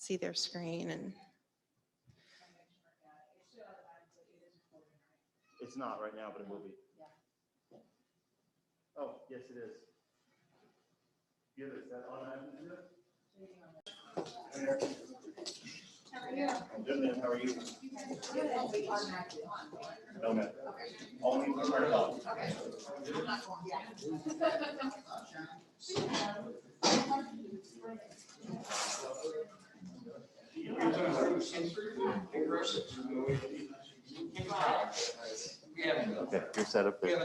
see their screen and. It's not right now, but it will be. Oh, yes, it is. Is that automatically? How are you? I'm good, man. How are you? Okay. Only for part of okay, you're set up there.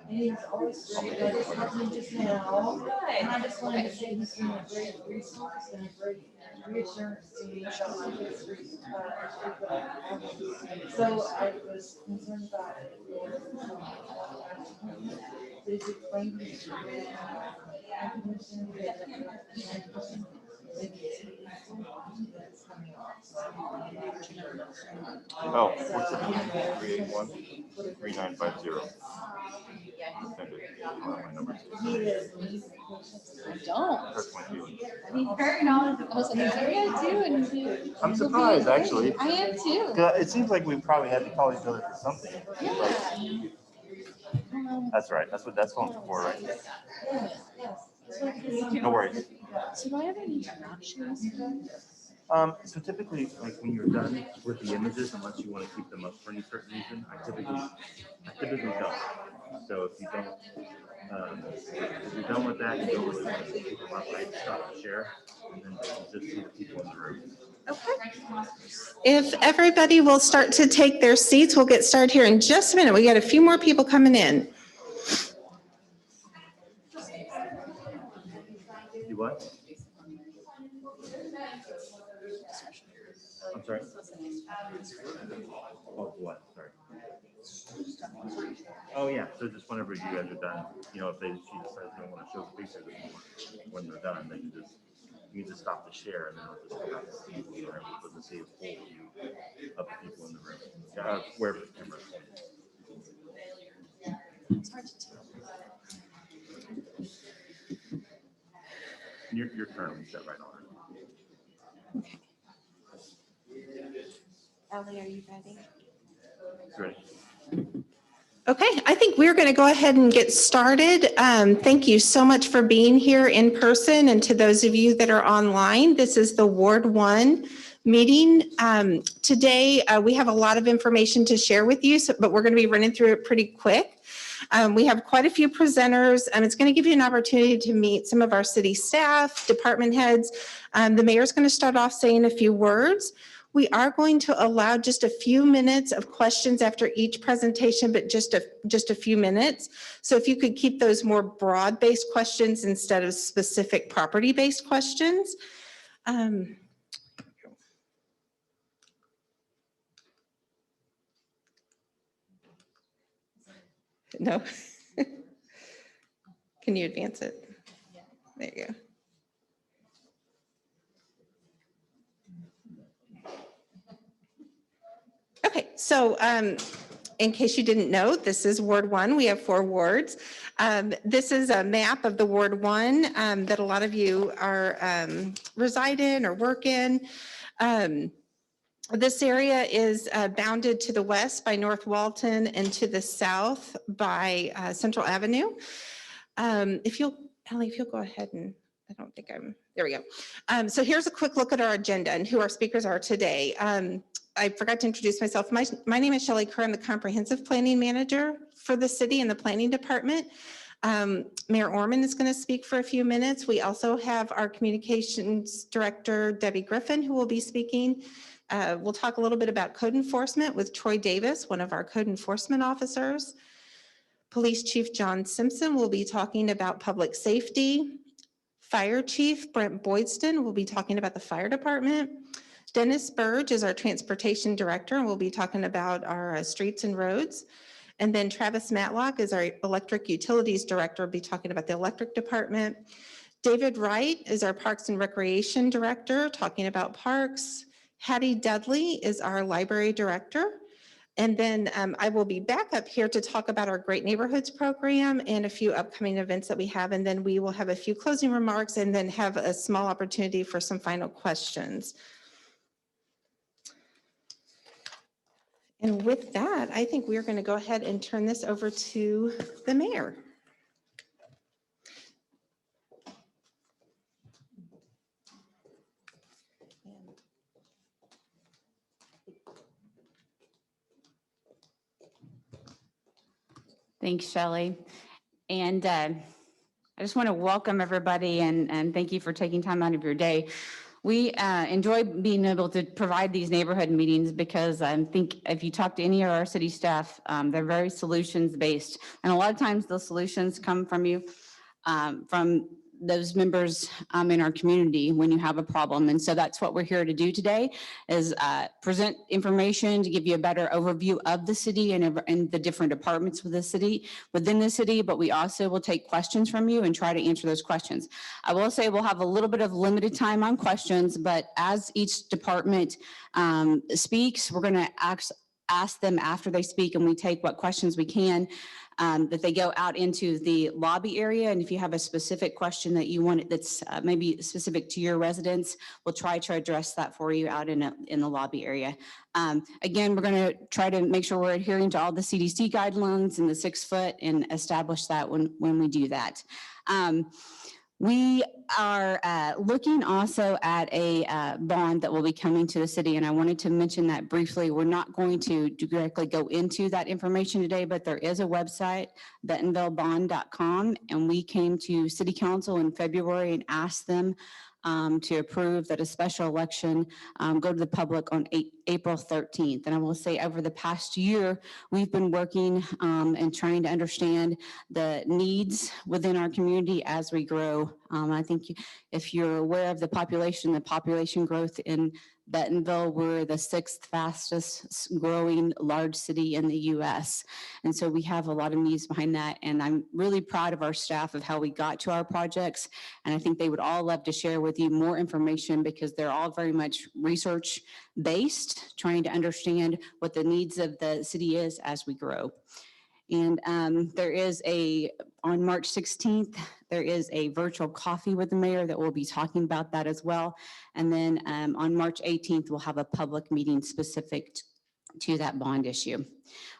He's always just now, and I just wanted to say he's been a great resource and a great reassurance to me. So I was concerned about it. Did you explain to me? Oh, 471-381-3950. I don't. That's my feeling. He's very knowledgeable. I was like, I do, and I'm surprised, actually. I am too. It seems like we probably had to call each other for something. Yeah. That's right. That's what that's going for, right? No worries. So do I have any interactions? So typically, like when you're done with the images, unless you want to keep them up for any certain reason, I typically don't. So if you don't, if you're done with that, you don't really want to keep them up, right? Stop and share, and then you can just see the people in the room. Okay. If everybody will start to take their seats, we'll get started here in just a minute. We got a few more people coming in. You what? I'm sorry. Oh, what? Sorry. Oh, yeah. So just whenever you guys are done, you know, if she decides they don't want to show the pictures anymore, when they're done, they can just stop the share, and then it'll just go back to the people in the room. So to see a full view of the people in the room. Yeah, wherever the camera is. It's hard to tell. You're currently set right on it. Okay. Ellie, are you ready? Ready. Okay, I think we're going to go ahead and get started. Thank you so much for being here in person, and to those of you that are online. This is the Ward 1 meeting. Today, we have a lot of information to share with you, but we're going to be running through it pretty quick. We have quite a few presenters, and it's going to give you an opportunity to meet some of our city staff, department heads. The mayor's going to start off saying a few words. We are going to allow just a few minutes of questions after each presentation, but just a few minutes. So if you could keep those more broad-based questions instead of specific property-based questions. No. Can you advance it? There you go. Okay, so in case you didn't know, this is Ward 1. We have 4 wards. This is a map of the Ward 1 that a lot of you are reside in or work in. This area is bounded to the west by North Walton and to the south by Central Avenue. Ellie, if you'll go ahead and, I don't think there we go. So here's a quick look at our agenda and who our speakers are today. I forgot to introduce myself. My name is Shelley Kerr. I'm the Comprehensive Planning Manager for the city and the Planning Department. Mayor Orman is going to speak for a few minutes. We also have our Communications Director, Debbie Griffin, who will be speaking. We'll talk a little bit about code enforcement with Troy Davis, one of our code enforcement officers. Police Chief John Simpson will be talking about public safety. Fire Chief Brent Boydston will be talking about the fire department. Dennis Burge is our transportation director, and we'll be talking about our streets and roads. And then Travis Matlock is our Electric Utilities Director, will be talking about the electric department. David Wright is our Parks and Recreation Director, talking about parks. Hattie Dudley is our Library Director. And then I will be back up here to talk about our Great Neighborhoods program and a few upcoming events that we have. And then we will have a few closing remarks and then have a small opportunity for some final questions. And with that, I think we are going to go ahead and turn this over to the mayor. Thanks, Shelley. And I just want to welcome everybody and thank you for taking time out of your day. We enjoy being able to provide these neighborhood meetings because I think if you talk to any of our city staff, they're very solutions-based. And a lot of times those solutions come from you, from those members in our community when you have a problem. And so that's what we're here to do today is present information to give you a better overview of the city and the different departments within the city, but we also will take questions from you and try to answer those questions. I will say we'll have a little bit of limited time on questions, but as each department speaks, we're gonna ask them after they speak and we take what questions we can. That they go out into the lobby area. And if you have a specific question that you want that's maybe specific to your residents, we'll try to address that for you out in the lobby area. Again, we're going to try to make sure we're adhering to all the CDC guidelines and the 6 foot and establish that when we do that. We are looking also at a bond that will be coming to the city, and I wanted to mention that briefly. We're not going to directly go into that information today, but there is a website, bentonvillebond.com, and we came to City Council in February and asked them to approve that a special election go to the public on April 13th. And I will say over the past year, we've been working and trying to understand the needs within our community as we grow. I think if you're aware of the population growth in Bentonville, we're the 6th fastest growing large city in the US. And so we have a lot of needs behind that. And I'm really proud of our staff of how we got to our projects. And I think they would all love to share with you more information because they're all very much research based, trying to understand what the needs of the city is as we grow. And there is on March 16th, there is a virtual coffee with the mayor that will be talking about that as well. And then on March 18th, we'll have a public meeting specific to that bond issue.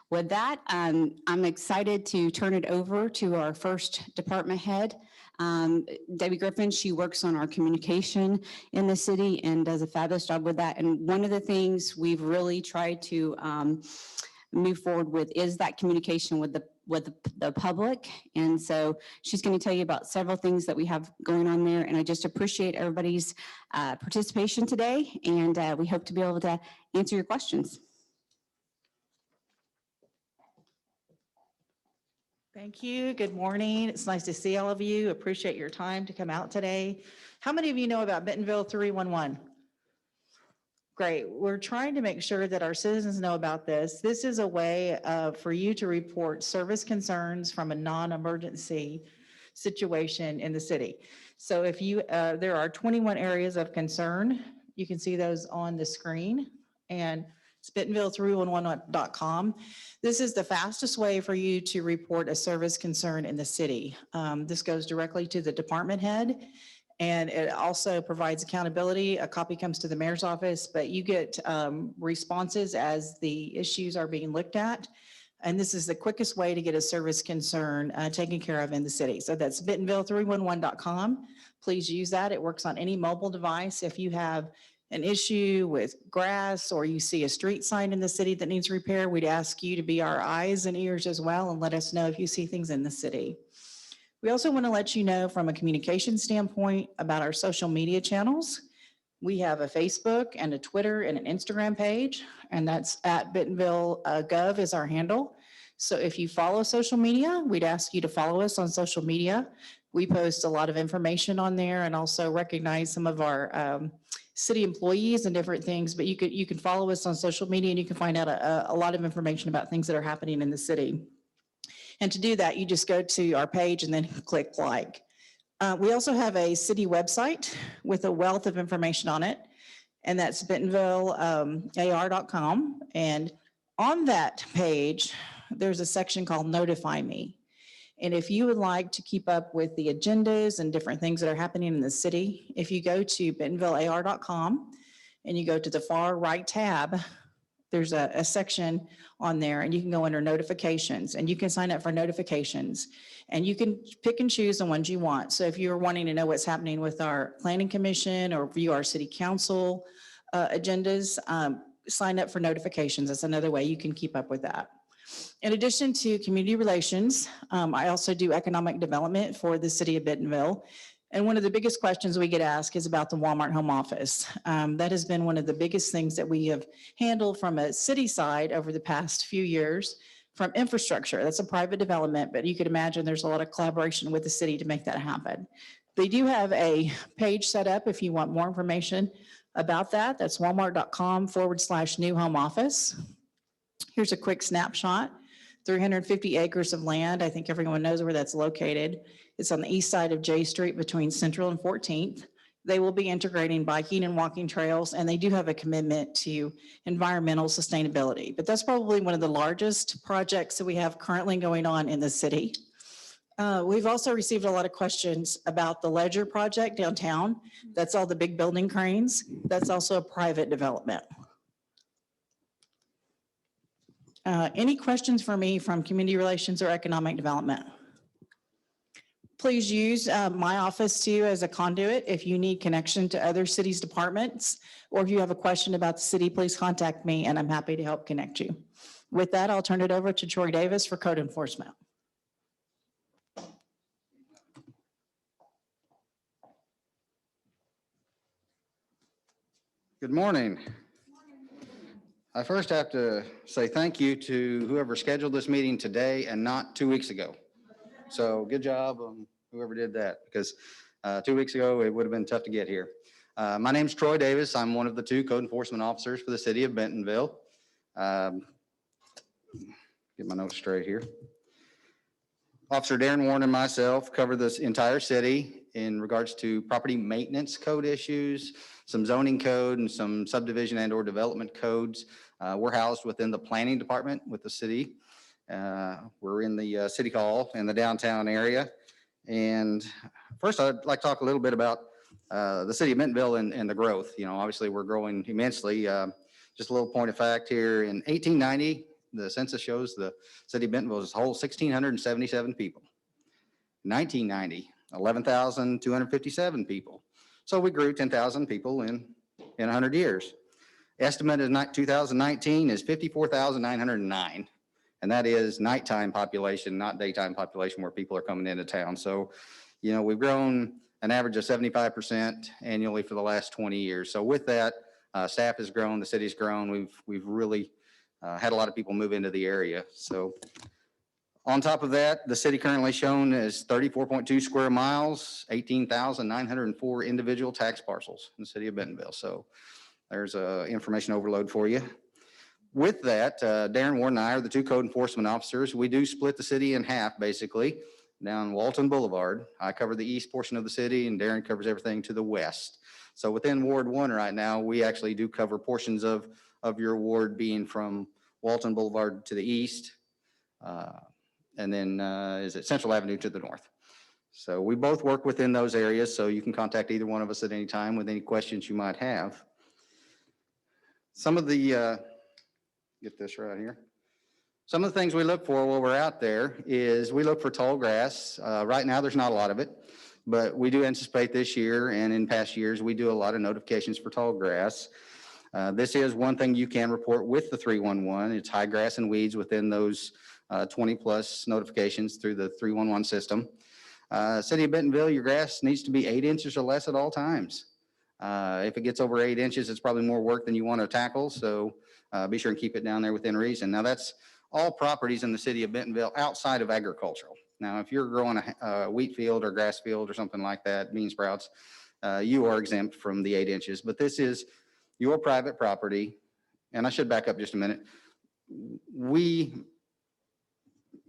With that, I'm excited to turn it over to our first department head, Debbie Griffin. She works on our communication in the city and does a fabulous job with that. And one of the things we've really tried to move forward with is that communication with the public. And so she's going to tell you about several things that we have going on there. And I just appreciate everybody's participation today. And we hope to be able to answer your questions. Thank you. Good morning. It's nice to see all of you. Appreciate your time to come out today. How many of you know about Bentonville 311? Great. We're trying to make sure that our citizens know about this. This is a way for you to report service concerns from a non-emergency situation in the city. So if you, there are 21 areas of concern. You can see those on the screen, and it's Bentonville311.com. This is the fastest way for you to report a service concern in the city. This goes directly to the department head. And it also provides accountability. A copy comes to the mayor's office, but you get responses as the issues are being looked at. And this is the quickest way to get a service concern taken care of in the city. So that's Bentonville311.com. Please use that. It works on any mobile device. If you have an issue with grass or you see a street sign in the city that needs repair, we'd ask you to be our eyes and ears as well and let us know if you see things in the city. We also want to let you know from a communication standpoint about our social media channels. We have a Facebook and a Twitter and an Instagram page, and that's at Bentonville Gov is our handle. So if you follow social media, we'd ask you to follow us on social media. We post a lot of information on there and also recognize some of our city employees and different things, but you can follow us on social media and you can find out a lot of information about things that are happening in the city. And to do that, you just go to our page and then click like. We also have a city website with a wealth of information on it, and that's bentonvillear.com. And on that page, there's a section called Notify Me. And if you would like to keep up with the agendas and different things that are happening in the city, if you go to bentonvillear.com and you go to the far right tab, there's a section on there, and you can go under notifications, and you can sign up for notifications, and you can pick and choose the ones you want. So if you're wanting to know what's happening with our planning commission or view our city council agendas, sign up for notifications. That's another way you can keep up with that. In addition to community relations, I also do economic development for the city of Bentonville. And one of the biggest questions we get asked is about the Walmart home office. That has been one of the biggest things that we have handled from a city side over the past few years. From infrastructure, that's a private development, but you could imagine there's a lot of collaboration with the city to make that happen. They do have a page set up if you want more information about that. That's walmart.com/new home office. Here's a quick snapshot. 350 acres of land. I think everyone knows where that's located. It's on the east side of J Street between Central and 14th. They will be integrating biking and walking trails, and they do have a commitment to environmental sustainability. But that's probably one of the largest projects that we have currently going on in the city. We've also received a lot of questions about the Ledger project downtown. That's all the big building cranes. That's also a private development. Any questions for me from community relations or economic development? Please use my office too as a conduit. If you need connection to other cities' departments, or if you have a question about the city, please contact me and I'm happy to help connect you. With that, I'll turn it over to Troy Davis for code enforcement. Good morning. I first have to say thank you to whoever scheduled this meeting today and not 2 weeks ago. So good job on whoever did that, because 2 weeks ago it would have been tough to get here. My name is Troy Davis. I'm one of the 2 code enforcement officers for the city of Bentonville. Get my notes straight here. Officer Darren Warren and myself cover this entire city in regards to property maintenance code issues, some zoning code, and some subdivision and/or development codes. We're housed within the planning department with the city. We're in the city hall in the downtown area. And first, I'd like to talk a little bit about the city of Bentonville and the growth. You know, obviously, we're growing immensely. Just a little point of fact here: in 1890, the census shows the city of Bentonville as a whole 1,677 people. 1990, 11,257 people. So we grew 10,000 people in 100 years. Estimate in 2019 is 54,909. And that is nighttime population, not daytime population where people are coming into town. So, you know, we've grown an average of 75% annually for the last 20 years. So with that, staff has grown, the city's grown. We've really had a lot of people move into the area. So on top of that, the city currently shown is 34.2 square miles, 18,904 individual tax parcels in the city of Bentonville. So there's information overload for you. With that, Darren Warren and I are the 2 code enforcement officers. We do split the city in half, basically, down Walton Boulevard. I cover the east portion of the city, and Darren covers everything to the west. So within Ward 1 right now, we actually do cover portions of your ward, being from Walton Boulevard to the east, and then is it Central Avenue to the north. So we both work within those areas, so you can contact either one of us at any time with any questions you might have. Some of the, get this right here. Some of the things we look for while we're out there is we look for tall grass. Right now, there's not a lot of it, but we do anticipate this year, and in past years, we do a lot of notifications for tall grass. This is one thing you can report with the 311. It's high grass and weeds within those 20 plus notifications through the 311 system. City of Bentonville, your grass needs to be 8 inches or less at all times. If it gets over 8 inches, it's probably more work than you want to tackle. So be sure and keep it down there within reason. Now that's all properties in the city of Bentonville outside of agricultural. Now, if you're growing a wheat field or grass field or something like that, bean sprouts, you are exempt from the 8 inches, but this is your private property. And I should back up just a minute.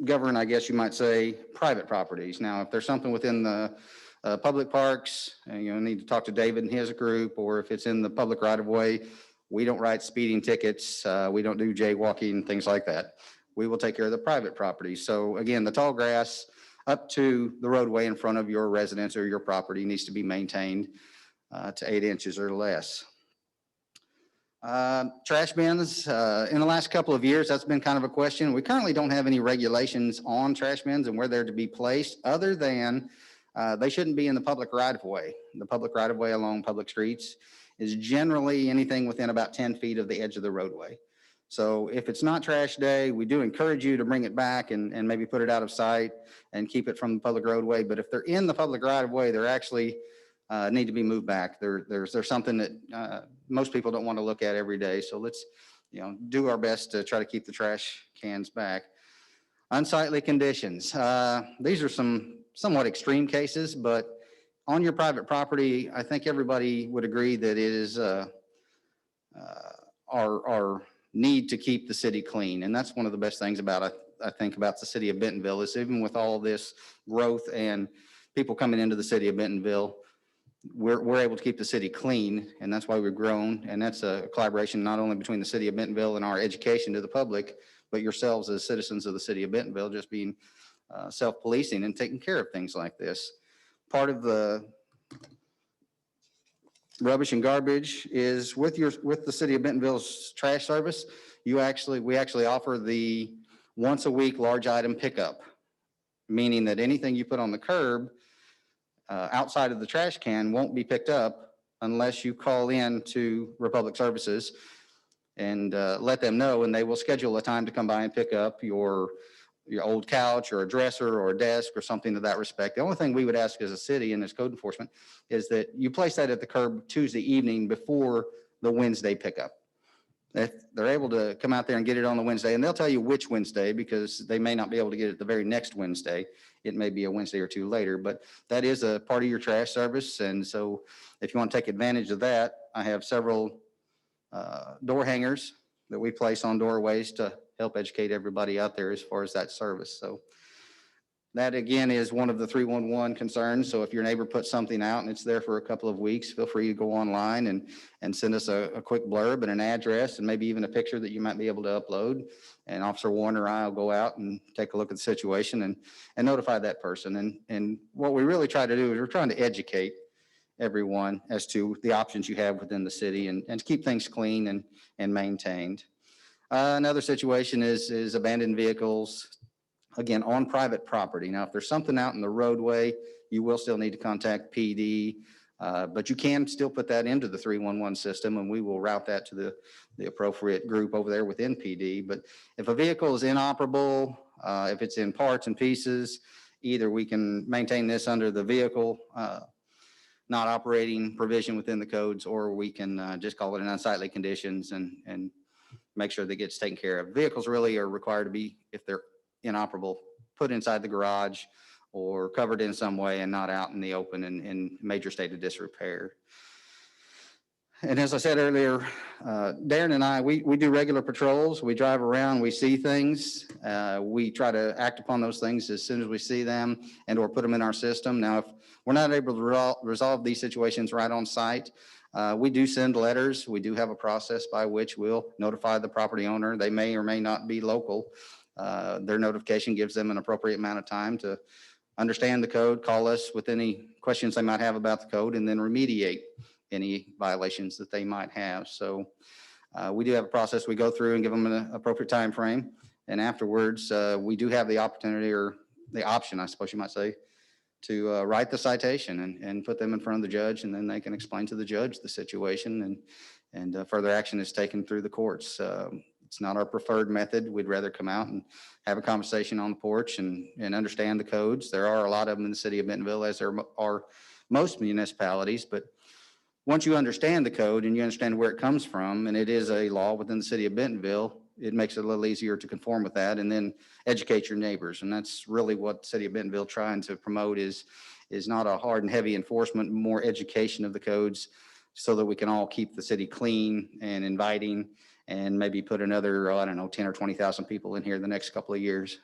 govern, I guess you might say, private properties. Now, if there's something within the public parks, need to talk to David and his group, or if it's in the public right of way, we don't write speeding tickets. We don't do jaywalking, things like that. We will take care of the private property. So again, the tall grass up to the roadway in front of your residence or your property needs to be maintained to 8 inches or less. Trash bins, in the last couple of years, that's been kind of a question. We currently don't have any regulations on trash bins and where they're to be placed, other than they shouldn't be in the public right of way. The public right of way along public streets is generally anything within about 10 feet of the edge of the roadway. So if it's not trash day, we do encourage you to bring it back and maybe put it out of sight and keep it from the public roadway. But if they're in the public right of way, they're actually need to be moved back. There's something that most people don't want to look at every day. So let's, do our best to try to keep the trash cans back. Unsightly conditions. These are some somewhat extreme cases, but on your private property, I think everybody would agree that it is our need to keep the city clean. And that's one of the best things about, I think, about the city of Bentonville, is even with all this growth and people coming into the city of Bentonville, we're able to keep the city clean, and that's why we've grown. And that's a collaboration not only between the city of Bentonville and our education to the public, but yourselves as citizens of the city of Bentonville just being self-policing and taking care of things like this. Part of the rubbish and garbage is with the city of Bentonville's trash service. We actually offer the once a week large item pickup, meaning that anything you put on the curb outside of the trash can won't be picked up unless you call in to Republic Services and let them know, and they will schedule a time to come by and pick up your old couch or a dresser or a desk or something to that respect. The only thing we would ask as a city and as code enforcement is that you place that at the curb Tuesday evening before the Wednesday pickup. If they're able to come out there and get it on the Wednesday, and they'll tell you which Wednesday, because they may not be able to get it the very next Wednesday. It may be a Wednesday or two later, but that is a part of your trash service. And so if you want to take advantage of that, I have several door hangers that we place on doorways to help educate everybody out there as far as that service. So that again is one of the 311 concerns. So if your neighbor puts something out and it's there for a couple of weeks, feel free to go online and send us a quick blurb and an address and maybe even a picture that you might be able to upload. And Officer Warner or I will go out and take a look at the situation and notify that person. And what we really try to do is we're trying to educate everyone as to the options you have within the city and to keep things clean and maintained. Another situation is abandoned vehicles, again, on private property. Now, if there's something out in the roadway, you will still need to contact PD, but you can still put that into the 311 system, and we will route that to the appropriate group over there within PD. But if a vehicle is inoperable, if it's in parts and pieces, either we can maintain this under the vehicle not operating provision within the codes, or we can just call it an unsightly conditions and make sure that gets taken care of. Vehicles really are required to be, if they're inoperable, put inside the garage or covered in some way and not out in the open in major state of disrepair. And as I said earlier, Darren and I, we do regular patrols. We drive around, we see things. We try to act upon those things as soon as we see them and or put them in our system. Now, if we're not able to resolve these situations right on site, we do send letters. We do have a process by which we'll notify the property owner. They may or may not be local. Their notification gives them an appropriate amount of time to understand the code, call us with any questions they might have about the code, and then remediate any violations that they might have. So we do have a process we go through and give them an appropriate time frame. And afterwards, we do have the opportunity, or the option, I suppose you might say, to write the citation and put them in front of the judge, and then they can explain to the judge the situation, and further action is taken through the courts. It's not our preferred method. We'd rather come out and have a conversation on the porch and understand the codes. There are a lot of them in the city of Bentonville, as there are most municipalities, but once you understand the code and you understand where it comes from, and it is a law within the city of Bentonville, it makes it a little easier to conform with that and then educate your neighbors. And that's really what the city of Bentonville trying to promote is not a hard and heavy enforcement, more education of the codes so that we can all keep the city clean and inviting and maybe put another, 10 or 20,000 people in here the next couple of years.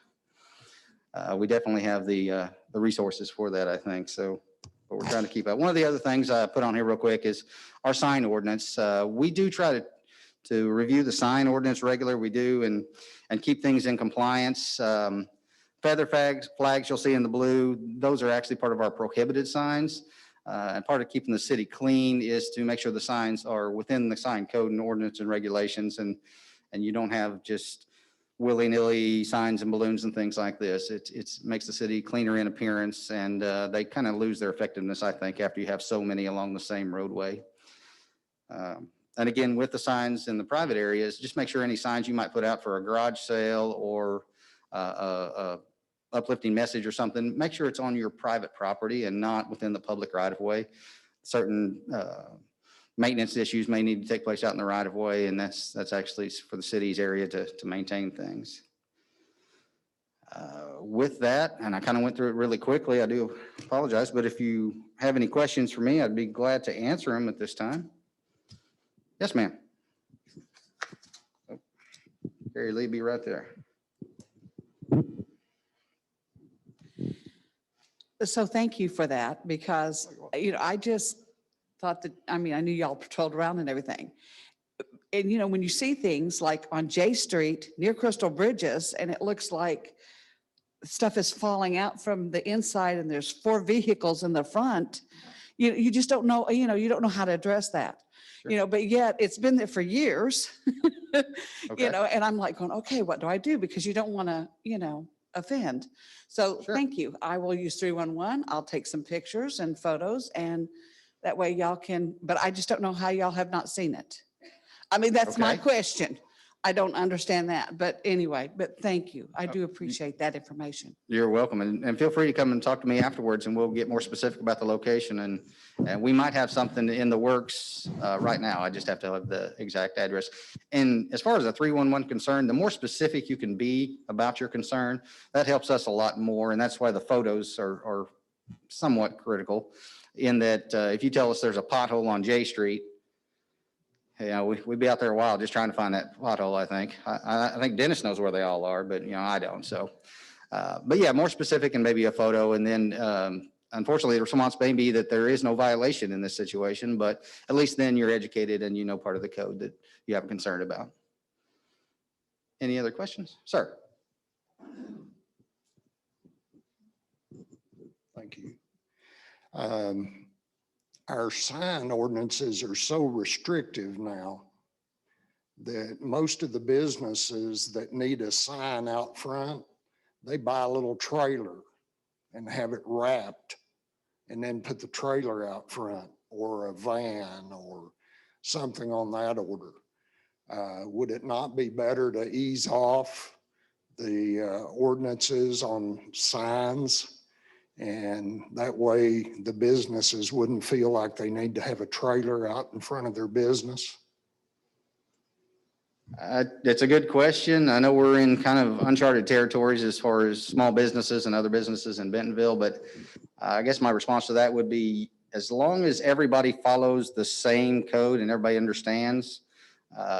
we definitely have the resources for that, I think. So, but we're trying to keep up. One of the other things I put on here real quick is our sign ordinance. We do try to review the sign ordinance regular. We do and keep things in compliance. Feather flags you'll see in the blue, those are actually part of our prohibited signs. And part of keeping the city clean is to make sure the signs are within the sign code and ordinance and regulations, and you don't have just willy-nilly signs and balloons and things like this. It makes the city cleaner in appearance, and they kind of lose their effectiveness, I think, after you have so many along the same roadway. And again, with the signs in the private areas, just make sure any signs you might put out for a garage sale or a uplifting message or something, make sure it's on your private property and not within the public right of way. Certain maintenance issues may need to take place out in the right of way, and that's actually for the city's area to maintain things. With that, and I kind of went through it really quickly, I do apologize, but if you have any questions for me, I'd be glad to answer them at this time. Yes, ma'am. Oh, Gary Lee, be right there. So thank you for that, because, I just thought that, I knew y'all patrolled around and everything. And, when you see things like on J Street near Crystal Bridges, and it looks like stuff is falling out from the inside and there's 4 vehicles in the front, you just don't know, you don't know how to address that. Sure. But yet it's been there for years, Okay. and I'm like going, okay, what do I do? Because you don't want to, offend. So Sure. thank you. I will use 311. I'll take some pictures and photos, and that way y'all can, but I just don't know how y'all have not seen it. That's my Okay. question. I don't understand that, but anyway, but thank you. I do appreciate that information. You're welcome, and feel free to come and talk to me afterwards, and we'll get more specific about the location, and we might have something in the works right now. I just have to have the exact address. And as far as the 311 concern, the more specific you can be about your concern, that helps us a lot more, and that's why the photos are somewhat critical, in that if you tell us there's a pothole on J Street, we'd be out there a while just trying to find that pothole, I think. I think Dennis knows where they all are, but, I don't. So, but yeah, more specific and maybe a photo. And then, unfortunately, the response may be that there is no violation in this situation, but at least then you're educated and you know part of the code that you have a concern about. Any other questions? Sir? Thank you. Our sign ordinances are so restrictive now that most of the businesses that need a sign out front, they buy a little trailer and have it wrapped and then put the trailer out front, or a van or something on that order. Would it not be better to ease off the ordinances on signs? And that way the businesses wouldn't feel like they need to have a trailer out in front of their business? It's a good question. I know we're in kind of uncharted territories as far as small businesses and other businesses in Bentonville, but I guess my response to that would be, as long as everybody follows the same code and everybody understands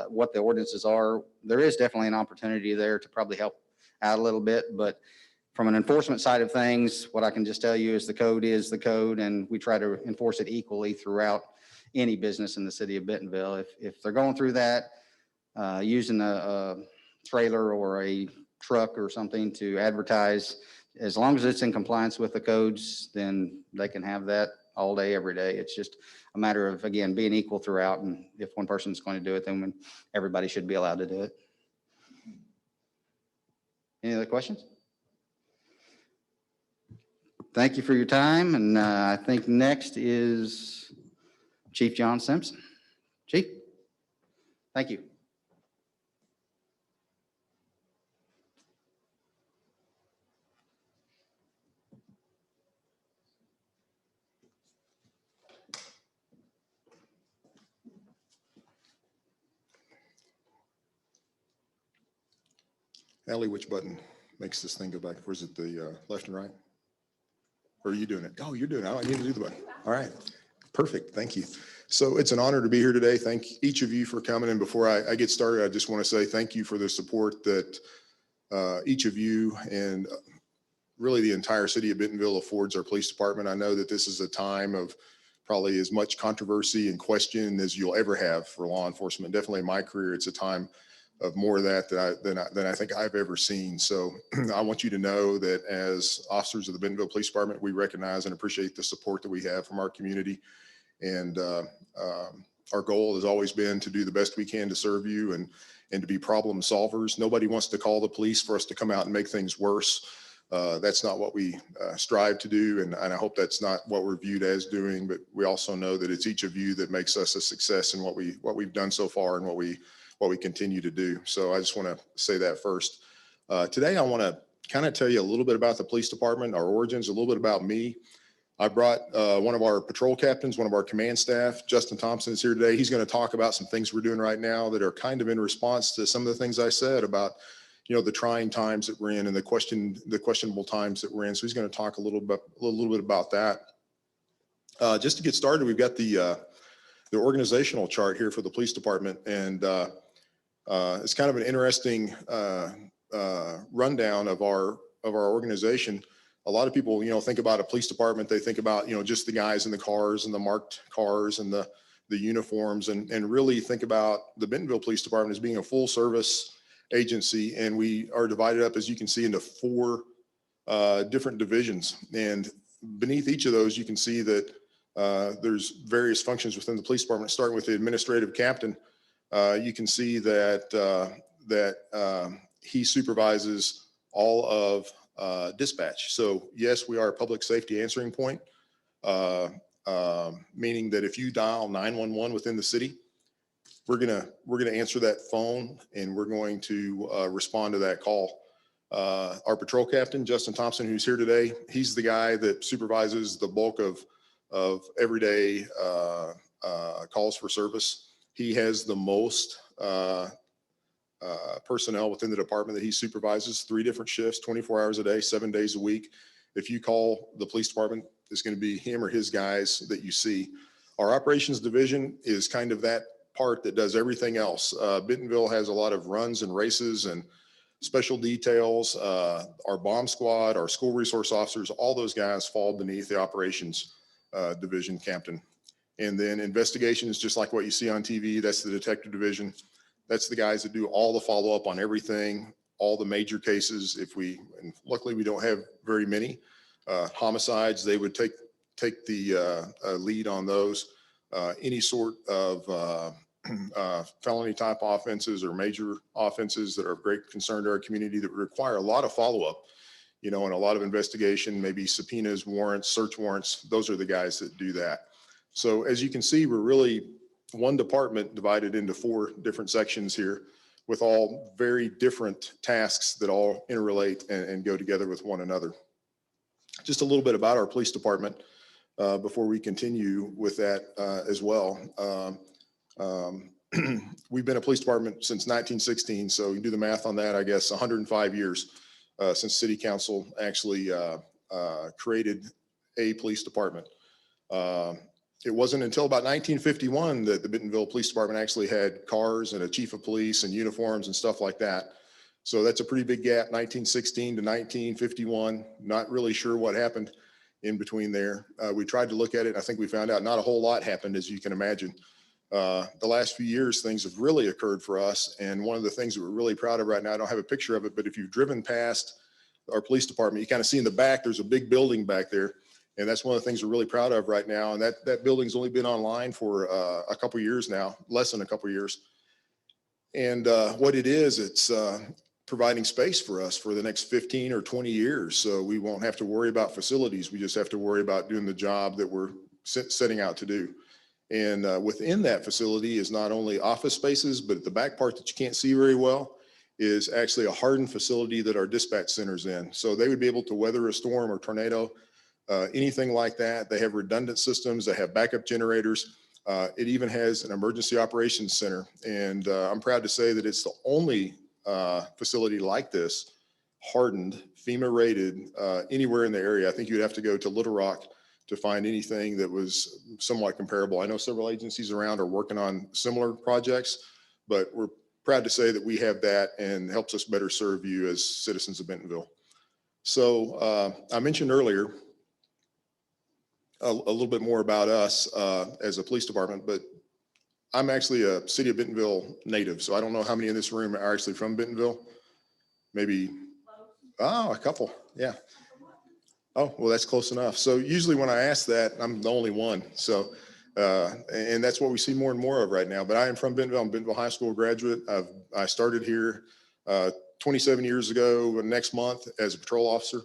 what the ordinances are, there is definitely an opportunity there to probably help out a little bit. But from an enforcement side of things, what I can just tell you is the code, and we try to enforce it equally throughout any business in the city of Bentonville. If they're going through that, using a trailer or a truck or something to advertise, as long as it's in compliance with the codes, then they can have that all day, every day. It's just a matter of, again, being equal throughout. And if one person's going to do it, then everybody should be allowed to do it. Any other questions? Thank you for your time. And I think next is Chief John Simpson. Chief, thank you. Ellie, which button makes this thing go back? Where's it, the left and right? Or are you doing it? Oh, you're doing it. I need to do the button. All right. Perfect. Thank you. So it's an honor to be here today. Thank each of you for coming. And before I get started, I just want to say thank you for the support that each of you and really the entire city of Bentonville affords our police department. I know that this is a time of probably as much controversy and question as you'll ever have for law enforcement. Definitely in my career, it's a time of more of that than I think I've ever seen. So I want you to know that as officers of the Bentonville Police Department, we recognize and appreciate the support that we have from our community. And our goal has always been to do the best we can to serve you and to be problem solvers. Nobody wants to call the police for us to come out and make things worse. That's not what we strive to do. And I hope that's not what we're viewed as doing, but we also know that it's each of you that makes us a success in what we've done so far and what we continue to do. So I just want to say that first. Today, I want to kind of tell you a little bit about the police department, our origins, a little bit about me. I brought one of our patrol captains, one of our command staff, Justin Thompson is here today. He's going to talk about some things we're doing right now that are kind of in response to some of the things I said about, the trying times that we're in and the questionable times that we're in. So he's going to talk a little bit about that. Just to get started, we've got the organizational chart here for the police department, and it's kind of an interesting rundown of our organization. A lot of people, think about a police department. They think about, just the guys in the cars and the marked cars and the uniforms, and really think about the Bentonville Police Department as being a full service agency. And we are divided up, as you can see, into 4 different divisions. And beneath each of those, you can see that there's various functions within the police department, starting with the administrative captain. You can see that he supervises all of dispatch. So yes, we are a public safety answering point, meaning that if you dial 911 within the city, we're gonna answer that phone and we're going to respond to that call. Our patrol captain, Justin Thompson, who's here today, he's the guy that supervises the bulk of everyday calls for service. He has the most personnel within the department that he supervises, 3 different shifts, 24 hours a day, 7 days a week. If you call the police department, it's going to be him or his guys that you see. Our operations division is kind of that part that does everything else. Bentonville has a lot of runs and races and special details. Our bomb squad, our school resource officers, all those guys fall beneath the operations division captain. And then investigations, just like what you see on TV, that's the detective division. That's the guys that do all the follow-up on everything, all the major cases. And luckily we don't have very many homicides, they would take the lead on those. Any sort of felony type offenses or major offenses that are of great concern to our community that require a lot of follow-up, and a lot of investigation, maybe subpoenas, warrants, search warrants. Those are the guys that do that. So as you can see, we're really one department divided into 4 different sections here with all very different tasks that all interrelate and go together with one another. Just a little bit about our police department before we continue with that as well. We've been a police department since 1916, so you do the math on that, I guess 105 years since City Council actually created a police department. It wasn't until about 1951 that the Bentonville Police Department actually had cars and a chief of police and uniforms and stuff like that. So that's a pretty big gap, 1916 to 1951. Not really sure what happened in between there. We tried to look at it. I think we found out not a whole lot happened, as you can imagine. The last few years, things have really occurred for us. And one of the things that we're really proud of right now, I don't have a picture of it, but if you've driven past our police department, you kind of see in the back, there's a big building back there. And that's one of the things we're really proud of right now. And that building's only been online for a couple of years now, less than a couple of years. And what it is, it's providing space for us for the next 15 or 20 years. So we won't have to worry about facilities. We just have to worry about doing the job that we're setting out to do. And within that facility is not only office spaces, but the back part that you can't see very well is actually a hardened facility that our dispatch center's in. So they would be able to weather a storm or tornado, anything like that. They have redundant systems. They have backup generators. It even has an emergency operations center. And I'm proud to say that it's the only facility like this, hardened, FEMA rated, anywhere in the area. I think you'd have to go to Little Rock to find anything that was somewhat comparable. I know several agencies around are working on similar projects, but we're proud to say that we have that and helps us better serve you as citizens of Bentonville. So I mentioned earlier a little bit more about us as a police department, but I'm actually a City of Bentonville native. So I don't know how many in this room are actually from Bentonville. Maybe, a couple, yeah. Oh, well, that's close enough. So usually when I ask that, I'm the only one. So, and that's what we see more and more of right now. But I am from Bentonville. I'm a Bentonville High School graduate. I started here 27 years ago next month as a patrol officer.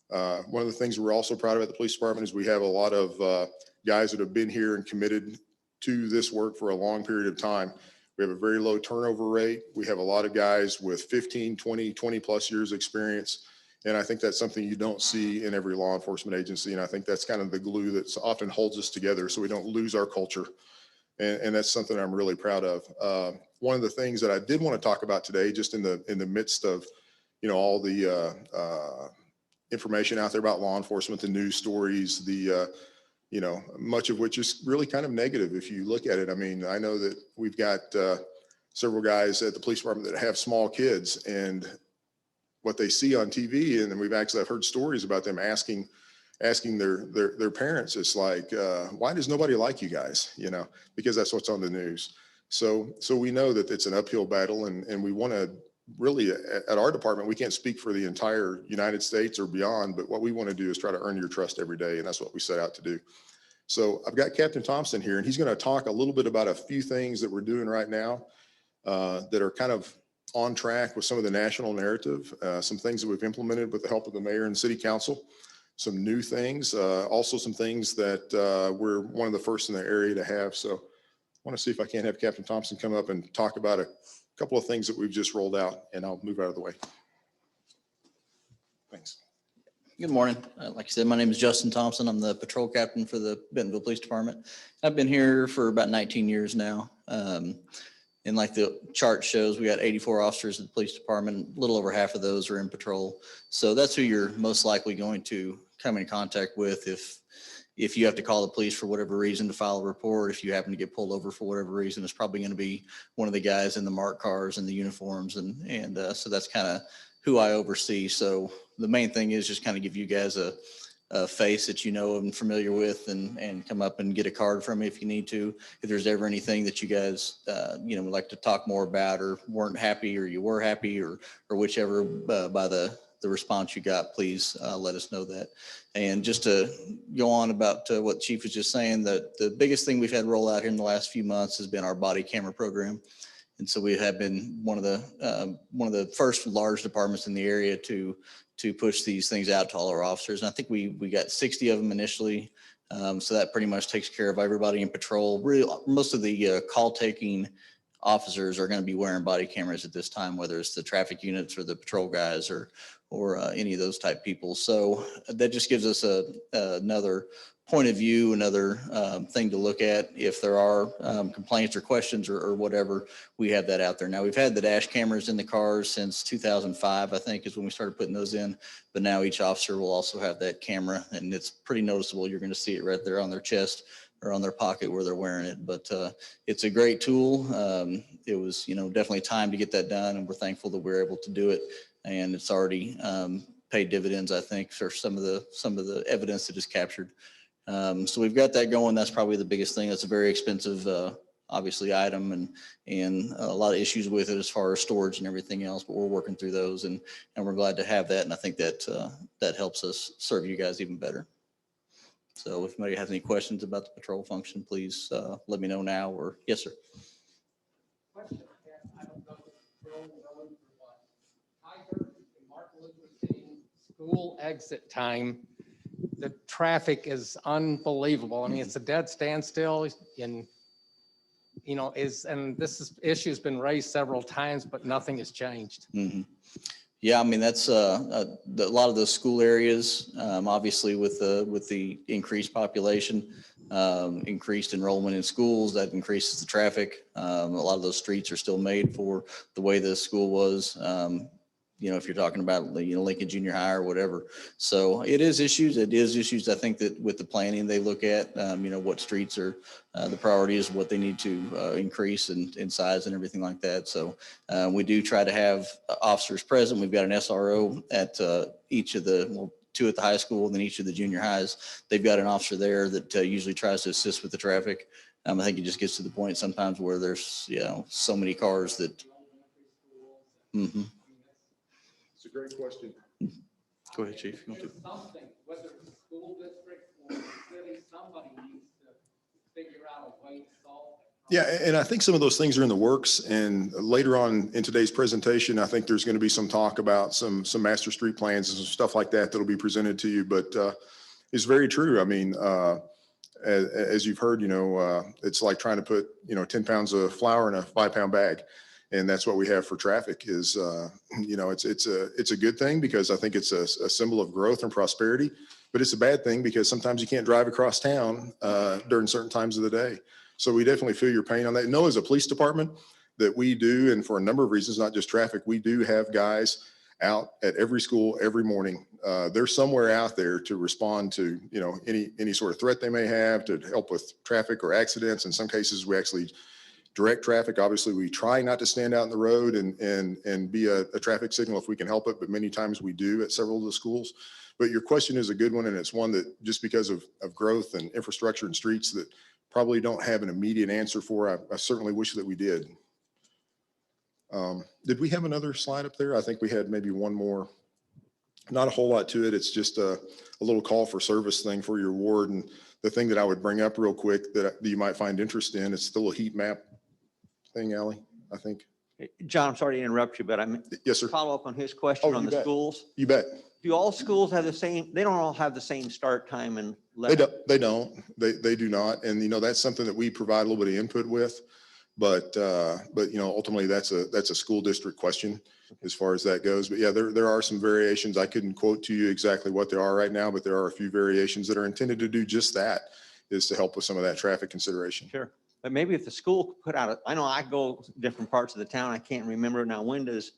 One of the things we're also proud of at the police department is we have a lot of guys that have been here and committed to this work for a long period of time. We have a very low turnover rate. We have a lot of guys with 15, 20 plus years experience. And I think that's something you don't see in every law enforcement agency. And I think that's kind of the glue that often holds us together so we don't lose our culture. And that's something I'm really proud of. One of the things that I did want to talk about today, just in the midst of, all the information out there about law enforcement, the news stories, much of which is really kind of negative if you look at it. I mean, I know that we've got several guys at the police department that have small kids, and what they see on TV, and then I've heard stories about them asking their parents, it's like, why does nobody like you guys? Because that's what's on the news. So we know that it's an uphill battle, and we want to really, at our department, we can't speak for the entire United States or beyond, but what we want to do is try to earn your trust every day, and that's what we set out to do. So I've got Captain Thompson here, and he's going to talk a little bit about a few things that we're doing right now that are kind of on track with some of the national narrative, some things that we've implemented with the help of the mayor and city council, some new things, also some things that we're one of the first in the area to have. So I want to see if I can't have Captain Thompson come up and talk about a couple of things that we've just rolled out, and I'll move out of the way. Thanks. Good morning. Like I said, my name is Justin Thompson. I'm the patrol captain for the Bentonville Police Department. I've been here for about 19 years now. And like the chart shows, we got 84 officers in the police department. A little over half of those are in patrol. So that's who you're most likely going to come in contact with if you have to call the police for whatever reason to file a report. If you happen to get pulled over for whatever reason, it's probably going to be one of the guys in the marked cars and the uniforms. And so that's kind of who I oversee. So the main thing is just kind of give you guys a face that you know and familiar with, and come up and get a card from me if you need to. If there's ever anything that you guys, would like to talk more about, or weren't happy, or you were happy, or whichever by the response you got, please let us know that. And just to go on about what Chief was just saying, that the biggest thing we've had roll out here in the last few months has been our body camera program. And so we have been one of the first large departments in the area to push these things out to all our officers. And I think we got 60 of them initially. So that pretty much takes care of everybody in patrol. Really, most of the call taking officers are going to be wearing body cameras at this time, whether it's the traffic units or the patrol guys or any of those type people. So that just gives us another point of view, another thing to look at. If there are complaints or questions or whatever, we have that out there. Now, we've had the dash cameras in the cars since 2005, I think, is when we started putting those in. But now each officer will also have that camera, and it's pretty noticeable. You're going to see it right there on their chest or on their pocket where they're wearing it. But it's a great tool. It was, definitely time to get that done, and we're thankful that we're able to do it. And it's already paid dividends, I think, for some of the evidence that is captured. So we've got that going. That's probably the biggest thing. That's a very expensive, obviously, item, and a lot of issues with it as far as storage and everything else, but we're working through those, and we're glad to have that. And I think that helps us serve you guys even better. So if anybody has any questions about the patrol function, please let me know now, or yes, sir. Question. I don't know if patrol going for what. I heard in Martin Luther King school exit time, the traffic is unbelievable. I mean, it's a dead standstill, and this issue has been raised several times, but nothing has changed. Mm-hmm. Yeah, I mean, that's a lot of those school areas, obviously with the increased population, increased enrollment in schools, that increases the traffic. A lot of those streets are still made for the way the school was. If you're talking about, Lincoln Junior High or whatever. So it is issues. I think that with the planning, they look at, what streets are the priorities, what they need to increase in size and everything like that. So we do try to have officers present. We've got an SRO at each of the, well, 2 at the high school, and then each of the junior highs, they've got an officer there that usually tries to assist with the traffic. I think it just gets to the point sometimes where there's, so many cars that. Mhm. It's a great question. Go ahead, Chief. You want to- Something, whether it's a school district or the city, somebody needs to figure out a way to solve it. Yeah, and I think some of those things are in the works, and later on in today's presentation, I think there's going to be some talk about some master street plans and some stuff like that that'll be presented to you, but it's very true. I mean, as you've heard, it's like trying to put, 10 pounds of flour in a 5-pound bag. And that's what we have for traffic is, it's a good thing because I think it's a symbol of growth and prosperity, but it's a bad thing because sometimes you can't drive across town during certain times of the day. So we definitely feel your pain on that. No, as a police department that we do, and for a number of reasons, not just traffic, we do have guys out at every school every morning. They're somewhere out there to respond to, any sort of threat they may have, to help with traffic or accidents. In some cases, we actually direct traffic. Obviously, we try not to stand out in the road and be a traffic signal if we can help it, but many times we do at several of the schools. But your question is a good one, and it's one that just because of growth and infrastructure and streets that probably don't have an immediate answer for. I certainly wish that we did. Did we have another slide up there? I think we had maybe one more. Not a whole lot to it. It's just a little call for service thing for your ward. And the thing that I would bring up real quick that you might find interest in, it's the little heat map thing, Allie, I think. John, I'm sorry to interrupt you, but I'm Yes, sir. follow up on his question Oh, on you the bet. schools. You bet. Do all schools have the same, they don't all have the same start time and They don't. They do not. And, that's something that we provide a little bit of input with. But ultimately that's a school district question as far as that goes. But yeah, there are some variations. I couldn't quote to you exactly what they are right now, but there are a few variations that are intended to do just that, is to help with some of that traffic consideration. Sure. But maybe if the school put out, I know I go different parts of the town. I can't remember now. When does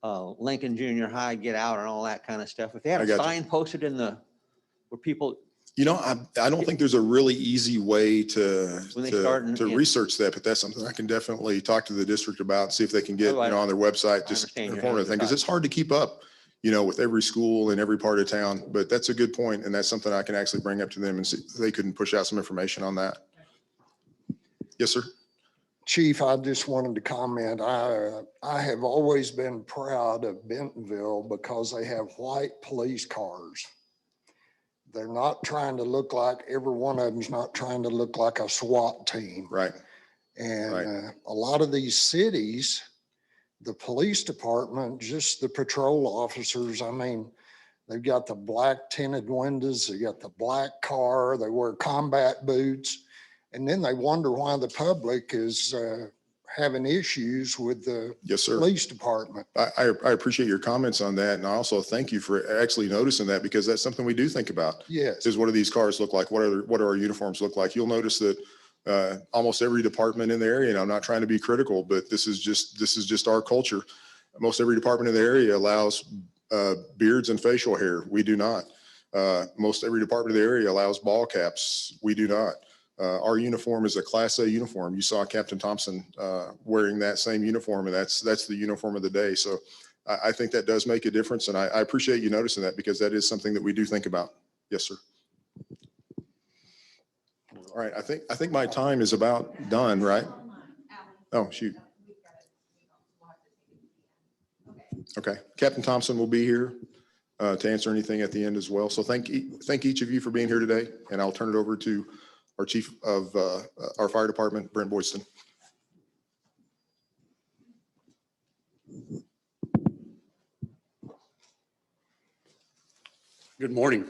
Lincoln Junior High get out and all that kind of stuff? If they had I a got you. sign posted where people, I don't think there's a really easy way to When they start in- research that, but that's something I can definitely talk to the district about, see if they can get, Oh, I on their website, I just understand your informative thing, because it's hard to keep up, with every school in every part of town. But that's a good point, and that's something I can actually bring up to them and see if they couldn't push out some information on that. Yes, sir. Chief, I just wanted to comment. I have always been proud of Bentonville because they have white police cars. They're not trying to look like, every one of them's not trying to look like a SWAT team. Right. And Right. A lot of these cities, the police department, just the patrol officers, they've got the black tinted windows, they got the black car, they wear combat boots. And then they wonder why the public is having issues with the Yes, sir. police department. I appreciate your comments on that. And I also thank you for actually noticing that, because that's something we do think about. Yes. Is what do these cars look like? What do our uniforms look like? You'll notice that almost every department in the area, and I'm not trying to be critical, but this is just our culture. Most every department in the area allows beards and facial hair. We do not. Most every department in the area allows ball caps. We do not. Our uniform is a Class A uniform. You saw Captain Thompson wearing that same uniform, and that's the uniform of the day. So I think that does make a difference, and I appreciate you noticing that, because that is something that we do think about. Yes, sir. All right, I think my time is about done, right? Oh, shoot. Okay, Captain Thompson will be here to answer anything at the end as well. So thank each of you for being here today, and I'll turn it over to our chief of our fire department, Brent Boyston. Good morning.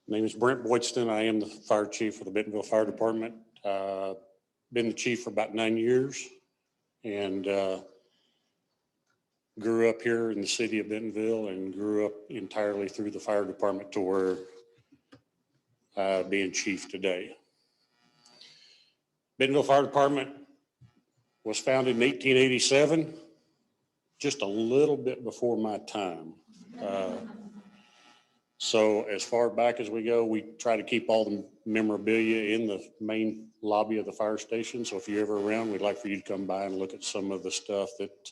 My name is Brent Boydston. I am the fire chief for the Bentonville Fire Department. Been the chief for about 9 years, and grew up here in the city of Bentonville and grew up entirely through the fire department to where being chief today. Bentonville Fire Department was founded in 1887, just a little bit before my time. So as far back as we go, we try to keep all the memorabilia in the main lobby of the fire station. So if you're ever around, we'd like for you to come by and look at some of the stuff that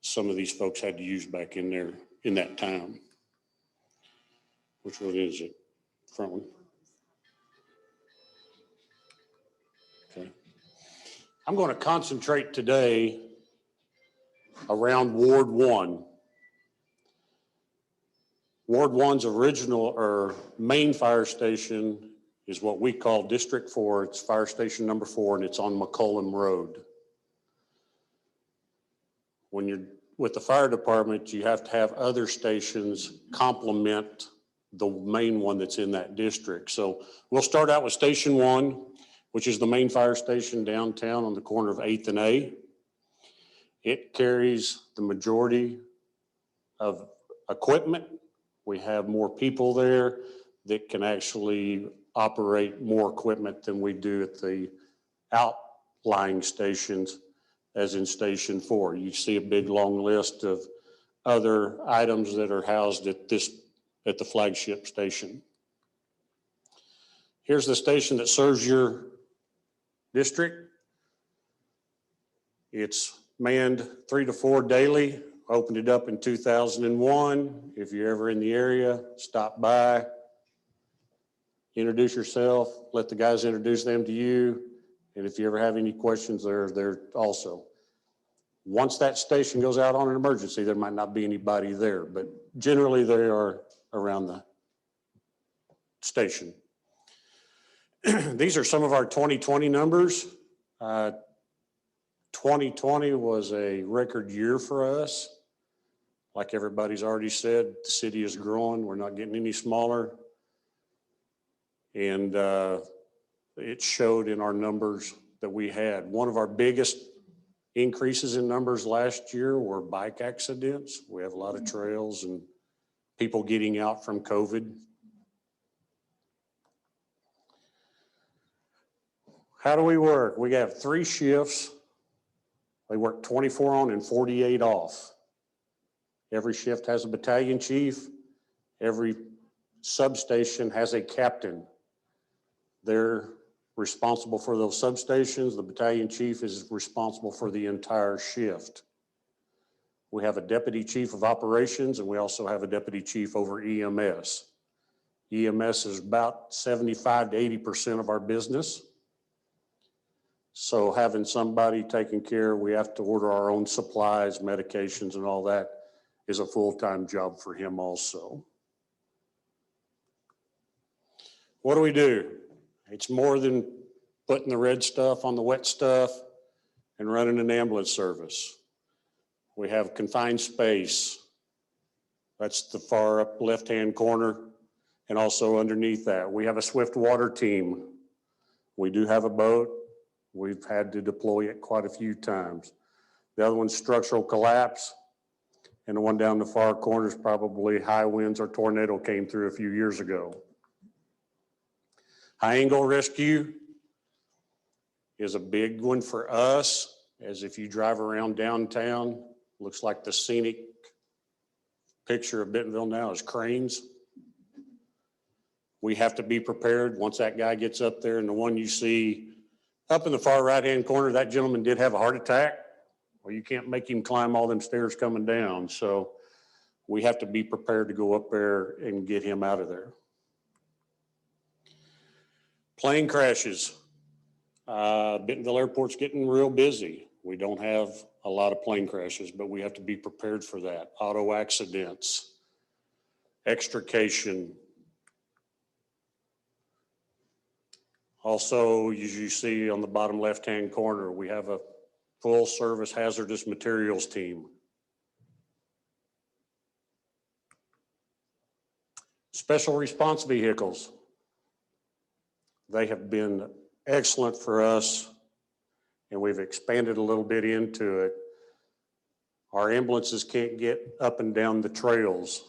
some of these folks had to use back in their in that time. Which one is it? Front one? Okay. I'm going to concentrate today around Ward 1. Ward 1's original or main fire station is what we call District 4. It's fire station number 4, and it's on McCollum Road. When you're with the fire department, you have to have other stations complement the main one that's in that district. So we'll start out with Station 1, which is the main fire station downtown on the corner of 8th and A. It carries the majority of equipment. We have more people there that can actually operate more equipment than we do at the outlying stations, as in Station 4. You see a big long list of other items that are housed at the flagship station. Here's the station that serves your district. It's manned 3 to 4 daily. Opened it up in 2001. If you're ever in the area, stop by, introduce yourself, let the guys introduce them to you. And if you ever have any questions, they're there also. Once that station goes out on an emergency, there might not be anybody there, but generally they are around the station. These are some of our 2020 numbers. 2020 was a record year for us. Like everybody's already said, the city is growing. We're not getting any smaller. And it showed in our numbers that we had. One of our biggest increases in numbers last year were bike accidents. We have a lot of trails and people getting out from COVID. How do we work? We have 3 shifts. They work 24 on and 48 off. Every shift has a battalion chief. Every substation has a captain. They're responsible for those substations. The battalion chief is responsible for the entire shift. We have a deputy chief of operations, and we also have a deputy chief over EMS. EMS is about 75 to 80% of our business. So having somebody taking care, we have to order our own supplies, medications, and all that is a full-time job for him also. What do? It's more than putting the red stuff on the wet stuff and running an ambulance service. We have confined space. That's the far up left-hand corner. And also underneath that, we have a swift water team. We do have a boat. We've had to deploy it quite a few times. The other one's structural collapse. And the one down the far corner is probably high winds or tornado came through a few years ago. High angle rescue is a big one for us, as if you drive around downtown, looks like the scenic picture of Bentonville now is cranes. We have to be prepared once that guy gets up there, and the one you see up in the far right-hand corner, that gentleman did have a heart attack. Well, you can't make him climb all them stairs coming down. So we have to be prepared to go up there and get him out of there. Plane crashes. Bentonville Airport's getting real busy. We don't have a lot of plane crashes, but we have to be prepared for that. Auto accidents, extrication. Also, as you see on the bottom left-hand corner, we have a full service hazardous materials team. Special response vehicles. They have been excellent for us, and we've expanded a little bit into it. Our ambulances can't get up and down the trails,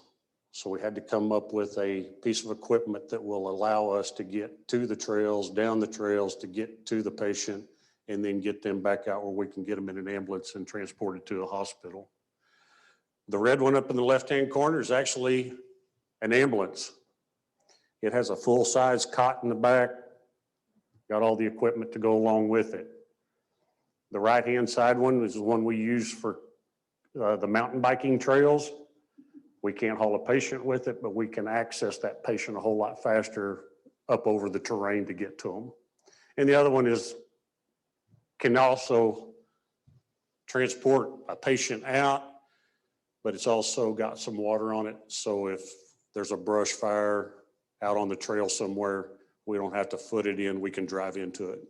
so we had to come up with a piece of equipment that will allow us to get to the trails, down the trails, to get to the patient, and then get them back out where we can get them in an ambulance and transported to a hospital. The red one up in the left-hand corner is actually an ambulance. It has a full-size cot in the back, got all the equipment to go along with it. The right-hand side one is the one we use for the mountain biking trails. We can't haul a patient with it, but we can access that patient a whole lot faster up over the terrain to get to them. And the other one is can also transport a patient out, but it's also got some water on it. So if there's a brush fire out on the trail somewhere, we don't have to foot it in, we can drive into it.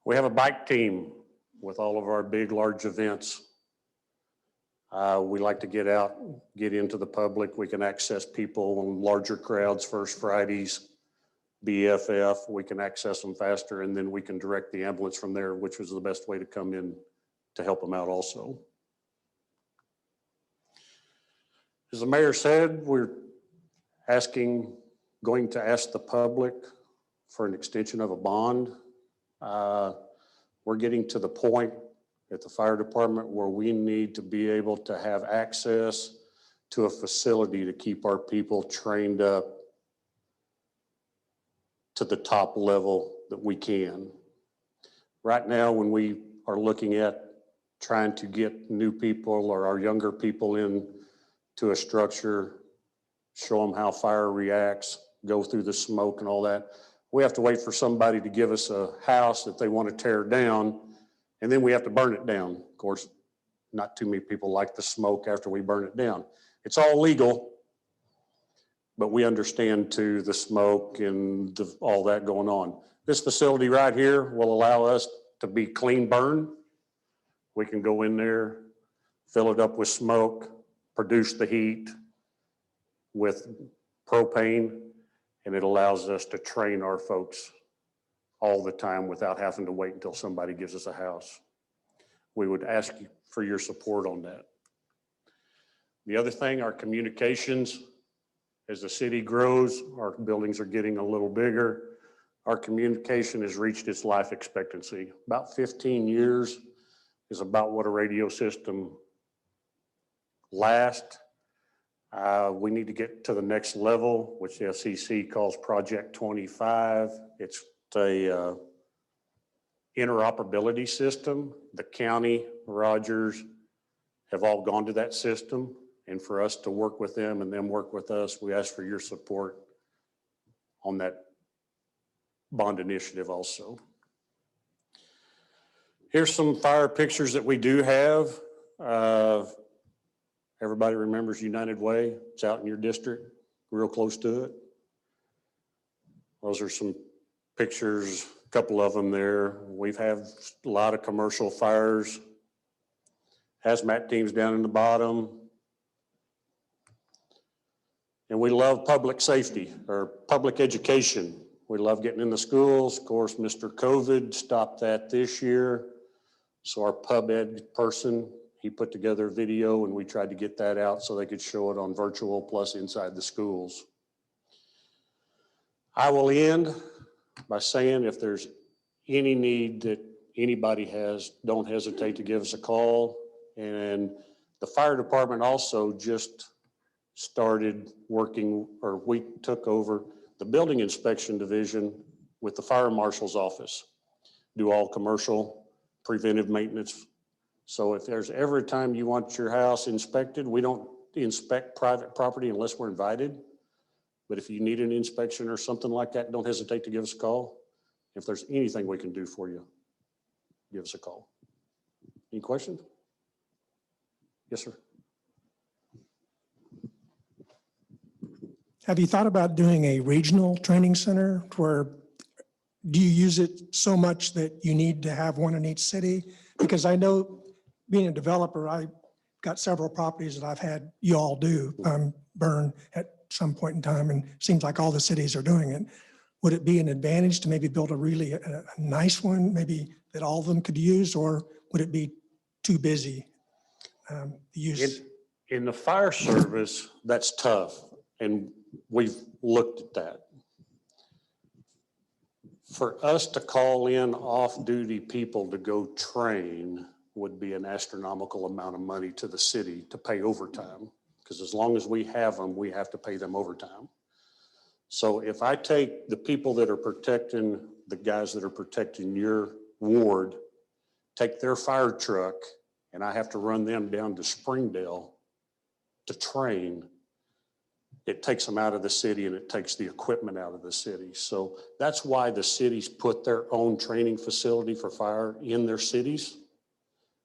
We have a bike team with all of our big, large events. We like to get out, get into the public. We can access people in larger crowds, First Fridays, BFF. We can access them faster, and then we can direct the ambulance from there, which was the best way to come in to help them out also. As the mayor said, we're going to ask the public for an extension of a bond. We're getting to the point at the fire department where we need to be able to have access to a facility to keep our people trained up to the top level that we can. Right now, when we are looking at trying to get new people or our younger people in to a structure, show them how fire reacts, go through the smoke and all that, we have to wait for somebody to give us a house that they want to tear down, and then we have to burn it down. Of course, not too many people like the smoke after we burn it down. It's all legal, but we understand too the smoke and all that going on. This facility right here will allow us to be clean burn. We can go in there, fill it up with smoke, produce the heat with propane, and it allows us to train our folks all the time without having to wait until somebody gives us a house. We would ask you for your support on that. The other thing, our communications, as the city grows, our buildings are getting a little bigger. Our communication has reached its life expectancy. About 15 years is about what a radio system lasts. We need to get to the next level, which the FCC calls Project 25. It's a interoperability system. The county, Rogers, have all gone to that system. And for us to work with them and them work with us, we ask for your support on that bond initiative also. Here's some fire pictures that we do have. Everybody remembers United Way. It's out in your district, real close to it. Those are some pictures, a couple of them there. We've had a lot of commercial fires. Hazmat teams down in the bottom. And we love public safety or public education. We love getting in the schools. Of course, Mr. COVID stopped that this year. So our pub ed person, he put together a video and we tried to get that out so they could show it on virtual plus inside the schools. I will end by saying if there's any need that anybody has, don't hesitate to give us a call. And the fire department also just started working, or we took over the building inspection division with the fire marshal's office, do all commercial preventive maintenance. So if there's ever a time you want your house inspected, we don't inspect private property unless we're invited. But if you need an inspection or something like that, don't hesitate to give us a call. If there's anything we can do for you, give us a call. Any questions? Yes, sir. Have you thought about doing a regional training center where do you use it so much that you need to have one in each city? Because I know being a developer, I got several properties that I've had you all do burn at some point in time, and it seems like all the cities are doing it. Would it be an advantage to maybe build a really a nice one, maybe that all of them could use, or would it be too busy to use? In the fire service, that's tough. And we've looked at that. For us to call in off-duty people to go train would be an astronomical amount of money to the city to pay overtime. Because as long as we have them, we have to pay them overtime. So if I take the people that are protecting, the guys that are protecting your ward, take their fire truck, and I have to run them down to Springdale to train, it takes them out of the city and it takes the equipment out of the city. So that's why the cities put their own training facility for fire in their cities,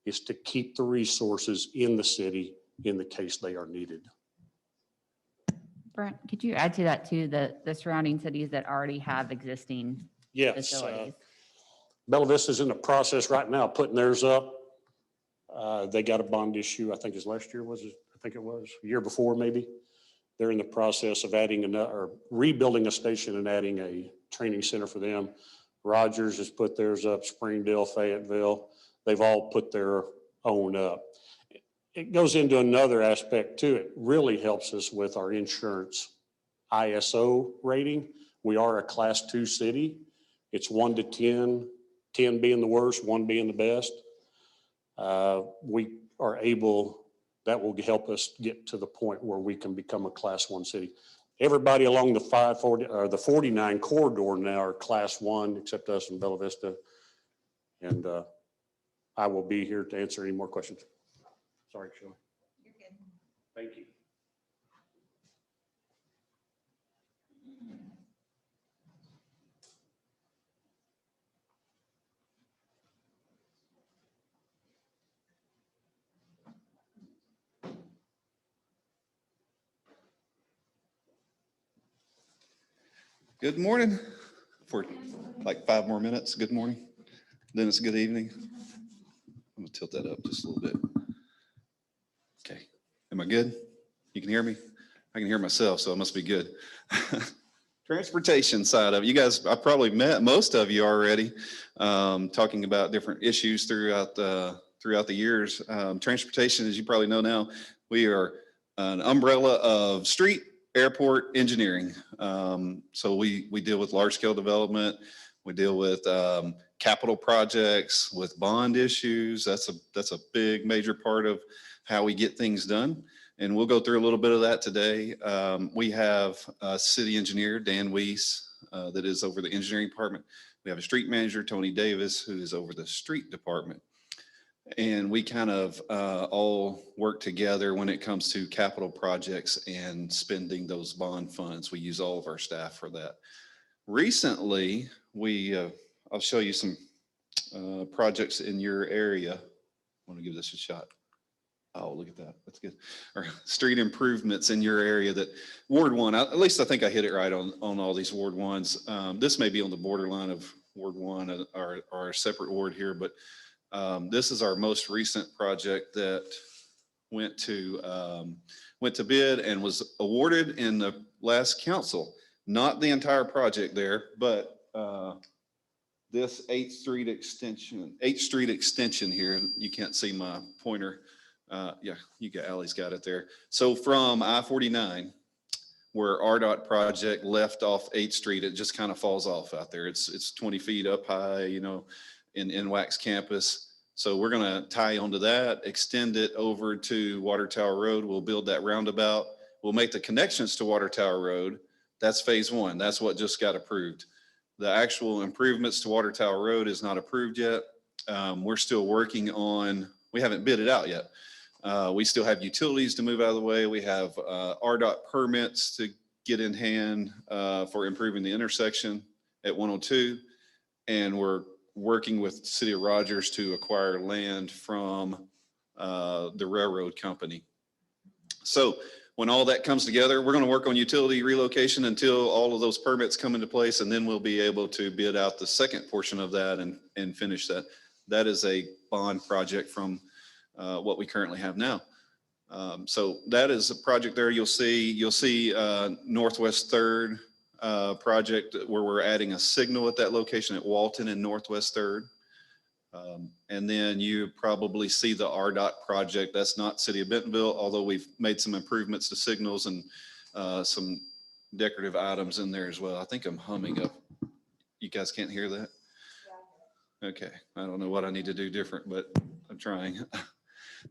is to keep the resources in the city in the case they are needed. Brent, could you add to that too, the surrounding cities that already have existing Yes, facilities? Bella Vista's in the process right now, putting theirs up. They got a bond issue, I think it was last year, was it? I think it was, a year before maybe. They're in the process of adding or rebuilding a station and adding a training center for them. Rogers has put theirs up, Springdale, Fayetteville. They've all put their own up. It goes into another aspect too. It really helps us with our insurance ISO rating. We are a class 2 city. It's 1 to 10, 10 being the worst, 1 being the best. We are able, that will help us get to the point where we can become a class 1 city. Everybody along the 540 or the 49 corridor now are class 1 except us in Bella Vista. And I will be here to answer any more questions. Sorry, Shirley. You're good. Thank you. Good morning. For like 5 more minutes. Good morning. Then it's good evening. I'm gonna tilt that up just a little bit. Okay. Am I good? You can hear me? I can hear myself, so it must be good. Transportation side of it. You guys, I probably met most of you already, talking about different issues throughout the years. Transportation, as you probably know now, we are an umbrella of street, airport, engineering. So we deal with large scale development. We deal with capital projects, with bond issues. That's a big major part of how we get things done. And we'll go through a little bit of that today. We have a city engineer, Dan Weiss, that is over the engineering department. We have a street manager, Tony Davis, who is over the street department. And we kind of all work together when it comes to capital projects and spending those bond funds. We use all of our staff for that. Recently, I'll show you some projects in your area. I want to give this a shot. Oh, look at that. That's good. Or street improvements in your area that Ward 1, at least I think I hit it right on all these Ward 1s. This may be on the borderline of Ward 1 or a separate ward here, but this is our most recent project that went to bid and was awarded in the last council. Not the entire project there, but this 8th Street extension here. You can't see my pointer. Yeah, Allie's got it there. So from I-49, where RDOT project left off 8th Street, it just kind of falls off out there. It's 20 feet up high, you know, in NWAC's campus. So we're going to tie onto that, extend it over to Water Tower Road. We'll build that roundabout. We'll make the connections to Water Tower Road. That's phase 1. That's what just got approved. The actual improvements to Water Tower Road is not approved yet. We're still working on, we haven't bid it out yet. We still have utilities to move out of the way. We have RDOT permits to get in hand for improving the intersection at 102. And we're working with the City of Rogers to acquire land from the railroad company. So when all that comes together, we're going to work on utility relocation until all of those permits come into place, and then we'll be able to bid out the second portion of that and finish that. That is a bond project from what we currently have now. So that is a project there. You'll see Northwest 3rd project where we're adding a signal at that location at Walton and Northwest 3rd. And then you probably see the RDOT project. That's not City of Bentonville, although we've made some improvements to signals and some decorative items in there as well. I think I'm humming up. You guys can't hear that? Okay. I don't know what I need to do different, but I'm trying.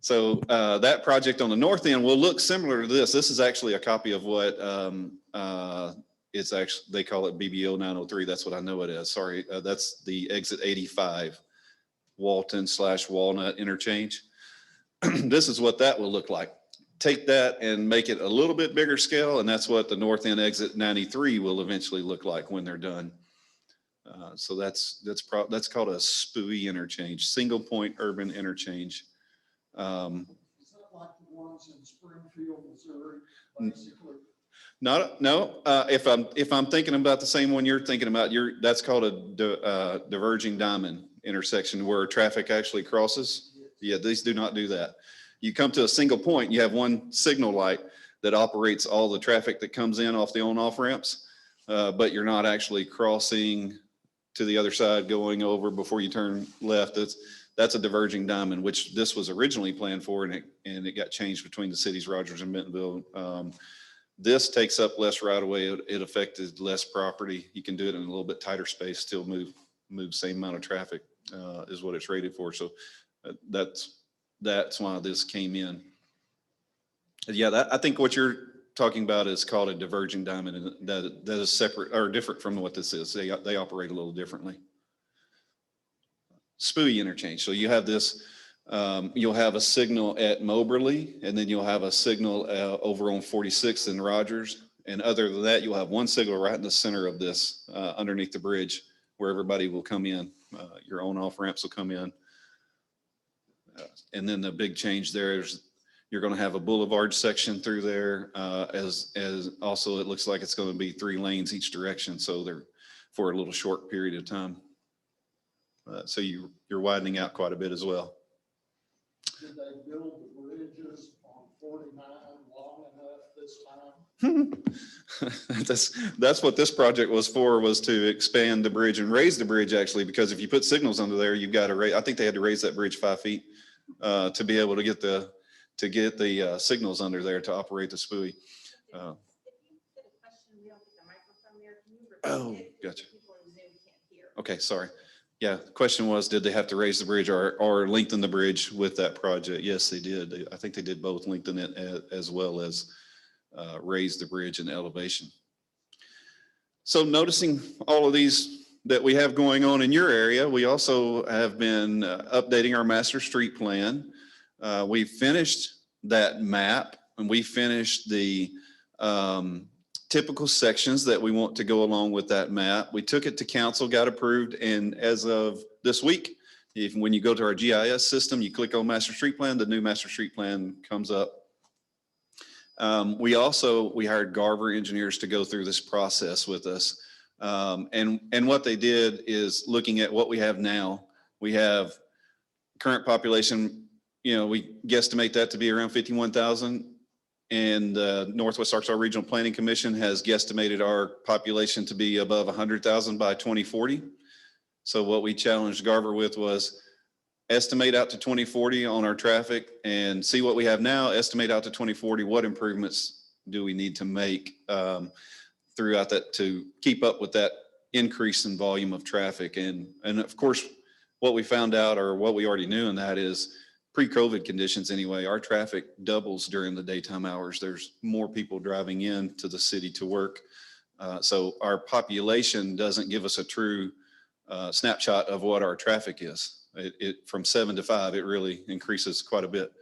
So that project on the north end will look similar to this. This is actually a copy of what it's actually, they call it BBO 903. That's what I know it is. Sorry. That's the exit 85 Walton / Walnut interchange. This is what that will look like. take that and make it a little bit bigger scale, and that's what the north end exit 93 will eventually look like when they're done. So that's called a SPUI interchange, single point urban interchange. Is that like the ones in Springfield, Missouri, basically? No. If I'm thinking about the same one you're thinking about, that's called a diverging diamond intersection where traffic actually crosses. Yeah, these do not do that. You come to a single point, you have one signal light that operates all the traffic that comes in off the on-off ramps, but you're not actually crossing to the other side going over before you turn left. That's a diverging diamond, which this was originally planned for, and it got changed between the cities, Rogers and Bentonville. This takes up less right away. It affected less property. You can do it in a little bit tighter space, still move same amount of traffic is what it's rated for. So that's why this came in. Yeah, I think what you're talking about is called a diverging diamond, and that is separate or different from what this is. They operate a little differently. SPUI interchange. So you have this, you'll have a signal at Moberly, and then you'll have a signal over on 46th and Rogers. And other than that, you'll have one signal right in the center of this, underneath the bridge, where everybody will come in. Your on-off ramps will come in. And then the big change there is you're going to have a boulevard section through there, as also it looks like it's going to be 3 lanes each direction. So they're for a little short period of time. So you're widening out quite a bit as well. Did they build the bridges on 49 long enough this time? That's what this project was for, was to expand the bridge and raise the bridge, actually, because if you put signals under there, you've got to raise, I think they had to raise that bridge 5 feet to be able to get the signals under there to operate the SPUI. Oh, gotcha. Okay, sorry. Yeah, the question was, did they have to raise the bridge or lengthen the bridge with that project? Yes, they did. I think they did both, lengthen it as well as raise the bridge and elevation. So noticing all of these that we have going on in your area, we also have been updating our master street plan. We finished that map, and we finished the typical sections that we want to go along with that map. We took it to council, got approved, and as of this week, when you go to our GIS system, you click on master street plan, the new master street plan comes up. We hired Garver engineers to go through this process with us. And what they did is looking at what we have now. We have current population, we guesstimate that to be around 51,000. And the Northwest Arkansas Regional Planning Commission has guesstimated our population to be above 100,000 by 2040. So what we challenged Garver with was estimate out to 2040 on our traffic and see what we have now, estimate out to 2040, what improvements do we need to make throughout that to keep up with that increase in volume of traffic. And of course, what we found out, or what we already knew, and that is pre-COVID conditions anyway, our traffic doubles during the daytime hours. There's more people driving in to the city to work. So our population doesn't give us a true snapshot of what our traffic is. From 7 to 5, it really increases quite a bit,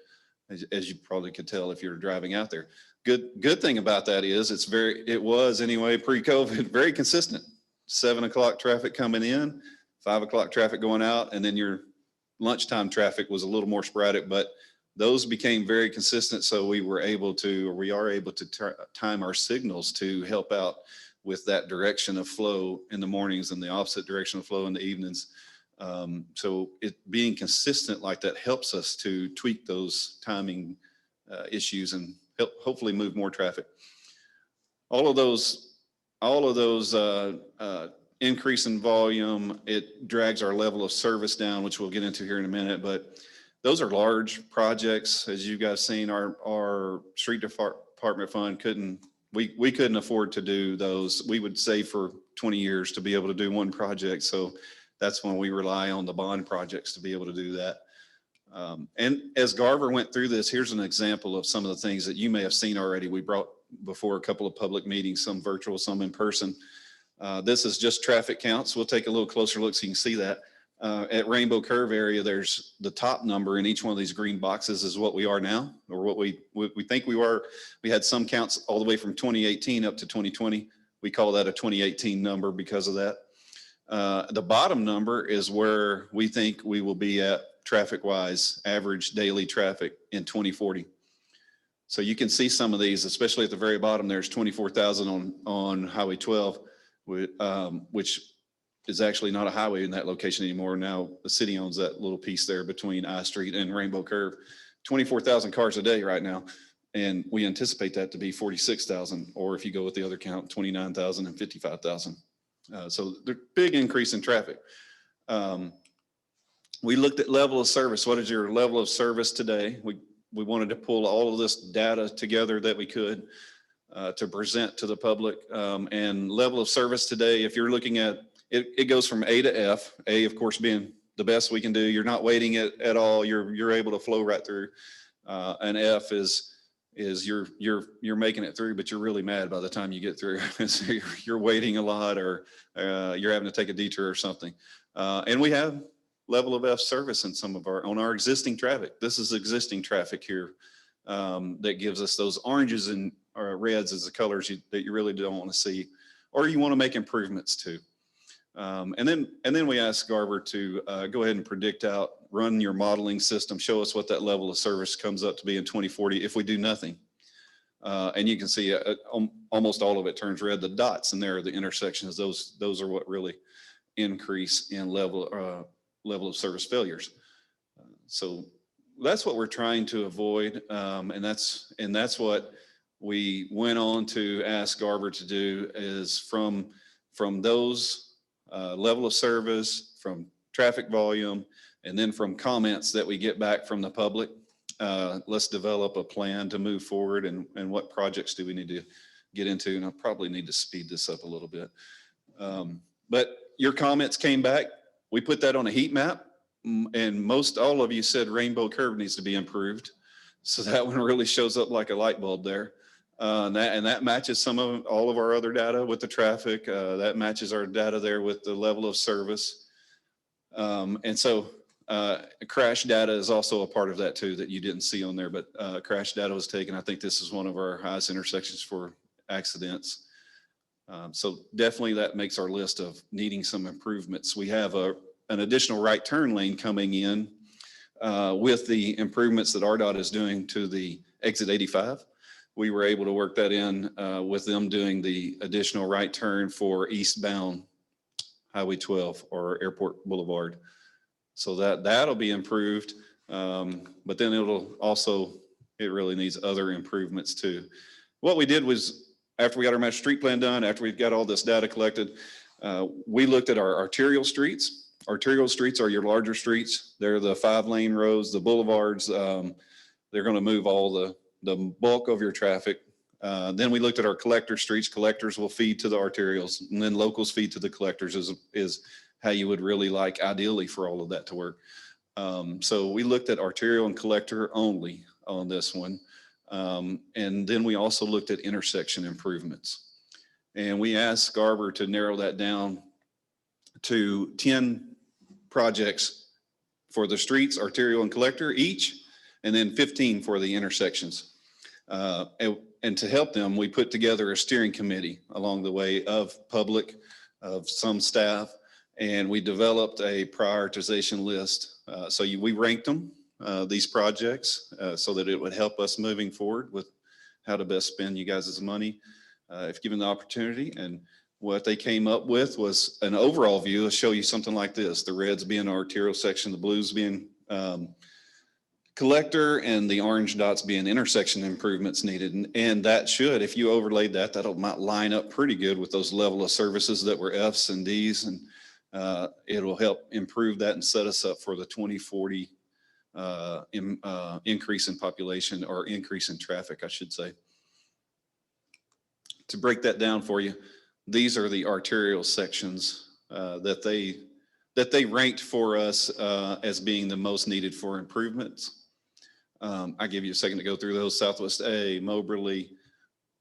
as you probably could tell if you're driving out there. Good thing about that is it was anyway pre-COVID very consistent. 7 o'clock traffic coming in, 5 o'clock traffic going out, and then your lunchtime traffic was a little more sporadic, but those became very consistent. So we are able to time our signals to help out with that direction of flow in the mornings and the opposite direction of flow in the evenings. So it being consistent like that helps us to tweak those timing issues and hopefully move more traffic. All of those increase in volume, it drags our level of service down, which we'll get into here in a minute, but those are large projects. As you guys seen, our street department fund we couldn't afford to do those. We would save for 20 years to be able to do one project. So that's when we rely on the bond projects to be able to do that. And as Garver went through this, here's an example of some of the things that you may have seen already. We brought before a couple of public meetings, some virtual, some in person. This is just traffic counts. We'll take a little closer look so you can see that. At Rainbow Curve area, there's the top number in each one of these green boxes is what we are now, or what we think we were. We had some counts all the way from 2018 up to 2020. We call that a 2018 number because of that. The bottom number is where we think we will be at traffic-wise, average daily traffic in 2040. So you can see some of these, especially at the very bottom, there's 24,000 on Highway 12, which is actually not a highway in that location anymore. Now the city owns that little piece there between I Street and Rainbow Curve. 24,000 cars a day right now. And we anticipate that to be 46,000, or if you go with the other count, 29,000 and 55,000. So there's big increase in traffic. We looked at level of service. What is your level of service today? We wanted to pull all of this data together that we could to present to the public. And level of service today, if you're looking at, it goes from A to F. A, of course, being the best we can do. You're not waiting at all. You're able to flow right through. And F is you're making it through, but you're really mad by the time you get through. So you're waiting a lot, or you're having to take a detour or something. And we have level of F service in some of on our existing traffic. This is existing traffic here that gives us those oranges and reds as the colors that you really don't want to see, or you want to make improvements to. And then we asked Garver to go ahead and predict out, run your modeling system, show us what that level of service comes up to be in 2040 if we do nothing. And you can see almost all of it turns red. The dots in there are the intersections. Those are what really increase in level of service failures. So that's what we're trying to avoid. And that's what we went on to ask Garver to do, is from those level of service, from traffic volume, and then from comments that we get back from the public. Let's develop a plan to move forward, and what projects do we need to get into. And I probably need to speed this up a little bit. But your comments came back. We put that on a heat map, and all of you said Rainbow Curve needs to be improved. So that one really shows up like a light bulb there. And that matches all of our other data with the traffic. That matches our data there with the level of service. And so crash data is also a part of that too, that you didn't see on there, but crash data was taken. I think this is one of our highest intersections for accidents. So definitely that makes our list of needing some improvements. We have an additional right turn lane coming in with the improvements that RDOT is doing to the exit 85. We were able to work that in with them doing the additional right turn for eastbound Highway 12 or Airport Boulevard. So that'll be improved. But then it really needs other improvements too. What we did was, after we got our master street plan done, after we've got all this data collected, we looked at our arterial streets. Arterial streets are your larger streets. They're the 5-lane roads, the boulevards. They're going to move all the bulk of your traffic. Then we looked at our collector streets. Collectors will feed to the arterials, and then locals feed to the collectors is how you would really like ideally for all of that to work. So we looked at arterial and collector only on this one. And then we also looked at intersection improvements. And we asked Garver to narrow that down to 10 projects for the streets, arterial and collector each, and then 15 for the intersections. And to help them, we put together a steering committee along the way of public, of some staff, and we developed a prioritization list. So we ranked them, these projects, so that it would help us moving forward with how to best spend you guys' money if given the opportunity. And what they came up with was an overall view to show you something like this: the reds being our arterial section, the blues being collector, and the orange dots being intersection improvements needed. And that should, if you overlaid that, might line up pretty good with those level of services that were Fs and Ds, and it'll help improve that and set us up for the 2040 increase in population, or increase in traffic, I should say. To break that down for you, these are the arterial sections that they ranked for us as being the most needed for improvements. I'll give you a second to go through those: Southwest A, Moberly,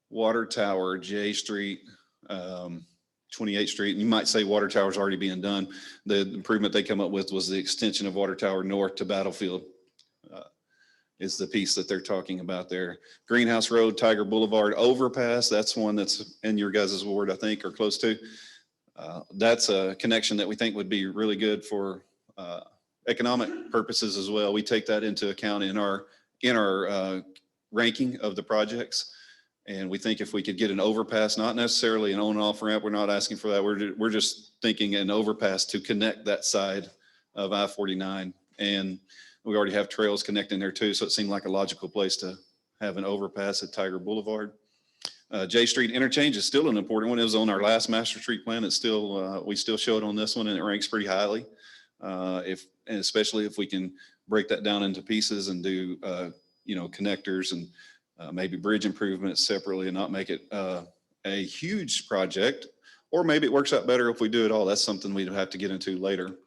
Water Tower, J Street, 28th Street. And you might say water tower's already being done. The improvement they come up with was the extension of water tower north to Battlefield. Is the piece that they're talking about there. Greenhouse Road, Tiger Boulevard overpass, that's one that's in your guys' ward, I think, or close to. That's a connection that we think would be really good for economic purposes as well. We take that into account in our ranking of the projects. And we think if we could get an overpass, not necessarily an on and off ramp, we're not asking for that. We're just thinking an overpass to connect that side of I-49. And we already have trails connecting there too. So it seemed like a logical place to have an overpass at Tiger Boulevard. J Street Interchange is still an important one. It was on our last master street plan. It's still, we still show it on this one and it ranks pretty highly. And especially if we can break that down into pieces and do, connectors and maybe bridge improvements separately and not make it a huge project. Or maybe it works out better if we do it all. That's something we'd have to get into later.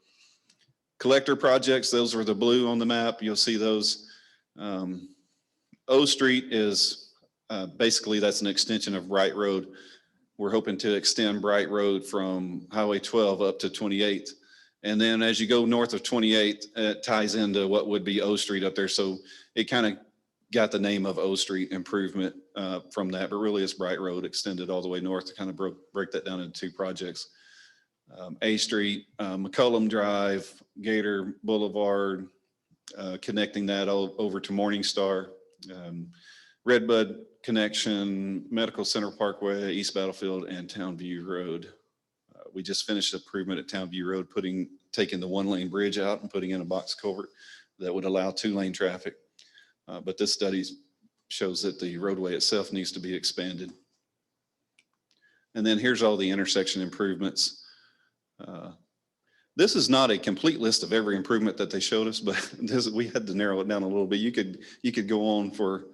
Collector projects, those are the blue on the map. You'll see those. O Street is basically that's an extension of Bright Road. We're hoping to extend Bright Road from Highway 12 up to 28th. And then as you go north of 28th, it ties into what would be O Street up there. So it kind of got the name of O Street improvement from that, but really it's Bright Road extended all the way north to kind of break that down into two projects. A Street, McCullum Drive, Gator Boulevard, connecting that all over to Morningstar, Redbud Connection, Medical Center Parkway, East Battlefield, and Townview Road. We just finished improvement at Townview Road, taking the 1-lane bridge out and putting in a box culvert that would allow 2-lane traffic. But this study shows that the roadway itself needs to be expanded. And then here's all the intersection improvements. This is not a complete list of every improvement that they showed us, but we had to narrow it down a little bit. You could go on for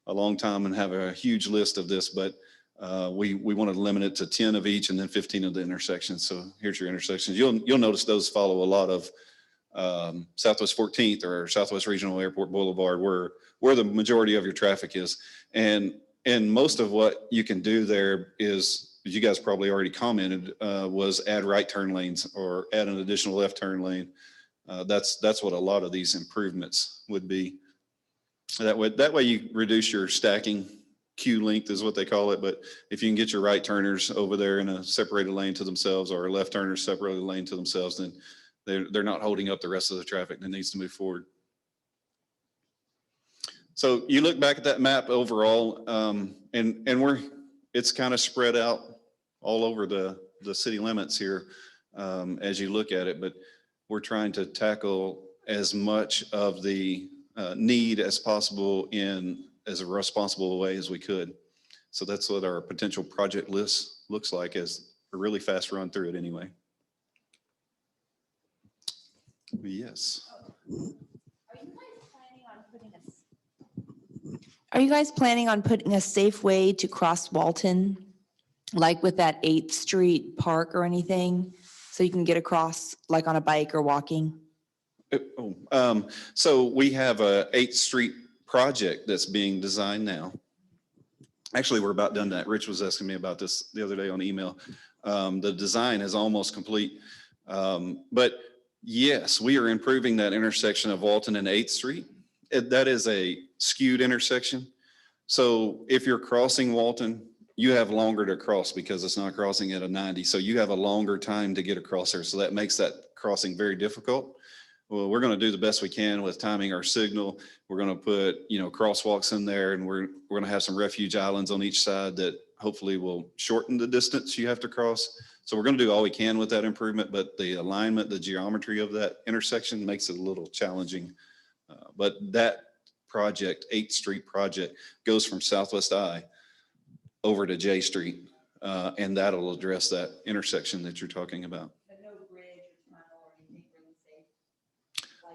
a long time and have a huge list of this, but we wanted to limit it to 10 of each and then 15 of the intersections. So here's your intersections. You'll notice those follow a lot of Southwest 14th or Southwest Regional Airport Boulevard, where the majority of your traffic is. And most of what you can do there is, as you guys probably already commented, was add right turn lanes or add an additional left turn lane. That's what a lot of these improvements would be. That way you reduce your stacking queue length is what they call it. But if you can get your right turners over there in a separated lane to themselves or a left turners separated lane to themselves, then they're not holding up the rest of the traffic that needs to move forward. So you look back at that map overall, and it's kind of spread out all over the city limits here as you look at it, but we're trying to tackle as much of the need as possible in as a responsible way as we could. So that's what our potential project list looks like, as a really fast run through it anyway. Yes. Are you guys planning on putting a safe way to cross Walton, like with that 8th Street Park or anything, so you can get across like on a bike or walking? So we have a 8th Street project that's being designed now. Actually, we're about done that. Rich was asking me about this the other day on email. The design is almost complete. But yes, we are improving that intersection of Walton and 8th Street. That is a skewed intersection. So if you're crossing Walton, you have longer to cross because it's not crossing at a 90. So you have a longer time to get across there. So that makes that crossing very difficult. Well, we're going to do the best we can with timing our signal. We're going to put, crosswalks in there, and we're going to have some refuge islands on each side that hopefully will shorten the distance you have to cross. So we're going to do all we can with that improvement, but the alignment, the geometry of that intersection makes it a little challenging. But that project, 8th Street project, goes from Southwest I over to J Street, and that'll address that intersection that you're talking about.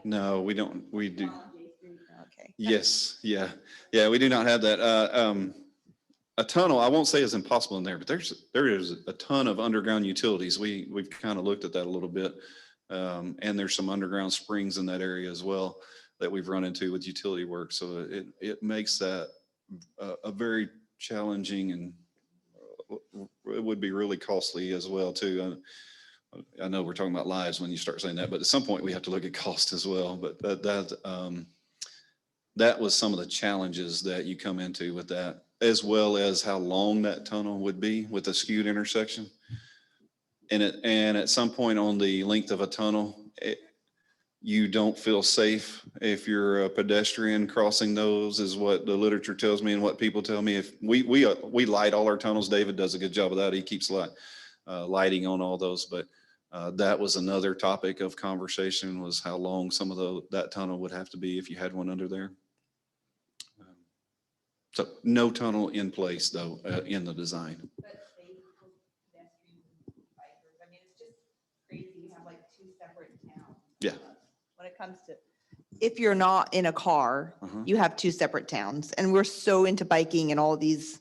No, we don't. We do. Okay. Yes. Yeah. We do not have that. A tunnel, I won't say is impossible in there, but there is a ton of underground utilities. We've kind of looked at that a little bit. And there's some underground springs in that area as well that we've run into with utility work. So it makes that a very challenging, and it would be really costly as well too. I know we're talking about lives when you start saying that, but at some point we have to look at cost as well. But that was some of the challenges that you come into with that, as well as how long that tunnel would be with a skewed intersection. And at some point on the length of a tunnel, you don't feel safe if you're a pedestrian crossing those, is what the literature tells me and what people tell me. If we light all our tunnels, David does a good job of that. He keeps lighting on all those, but that was another topic of conversation, was how long some of that tunnel would have to be if you had one under there. So no tunnel in place though, in the design. Yeah. When it comes to, if you're not in a car, you have two separate towns, and we're so into biking and all these,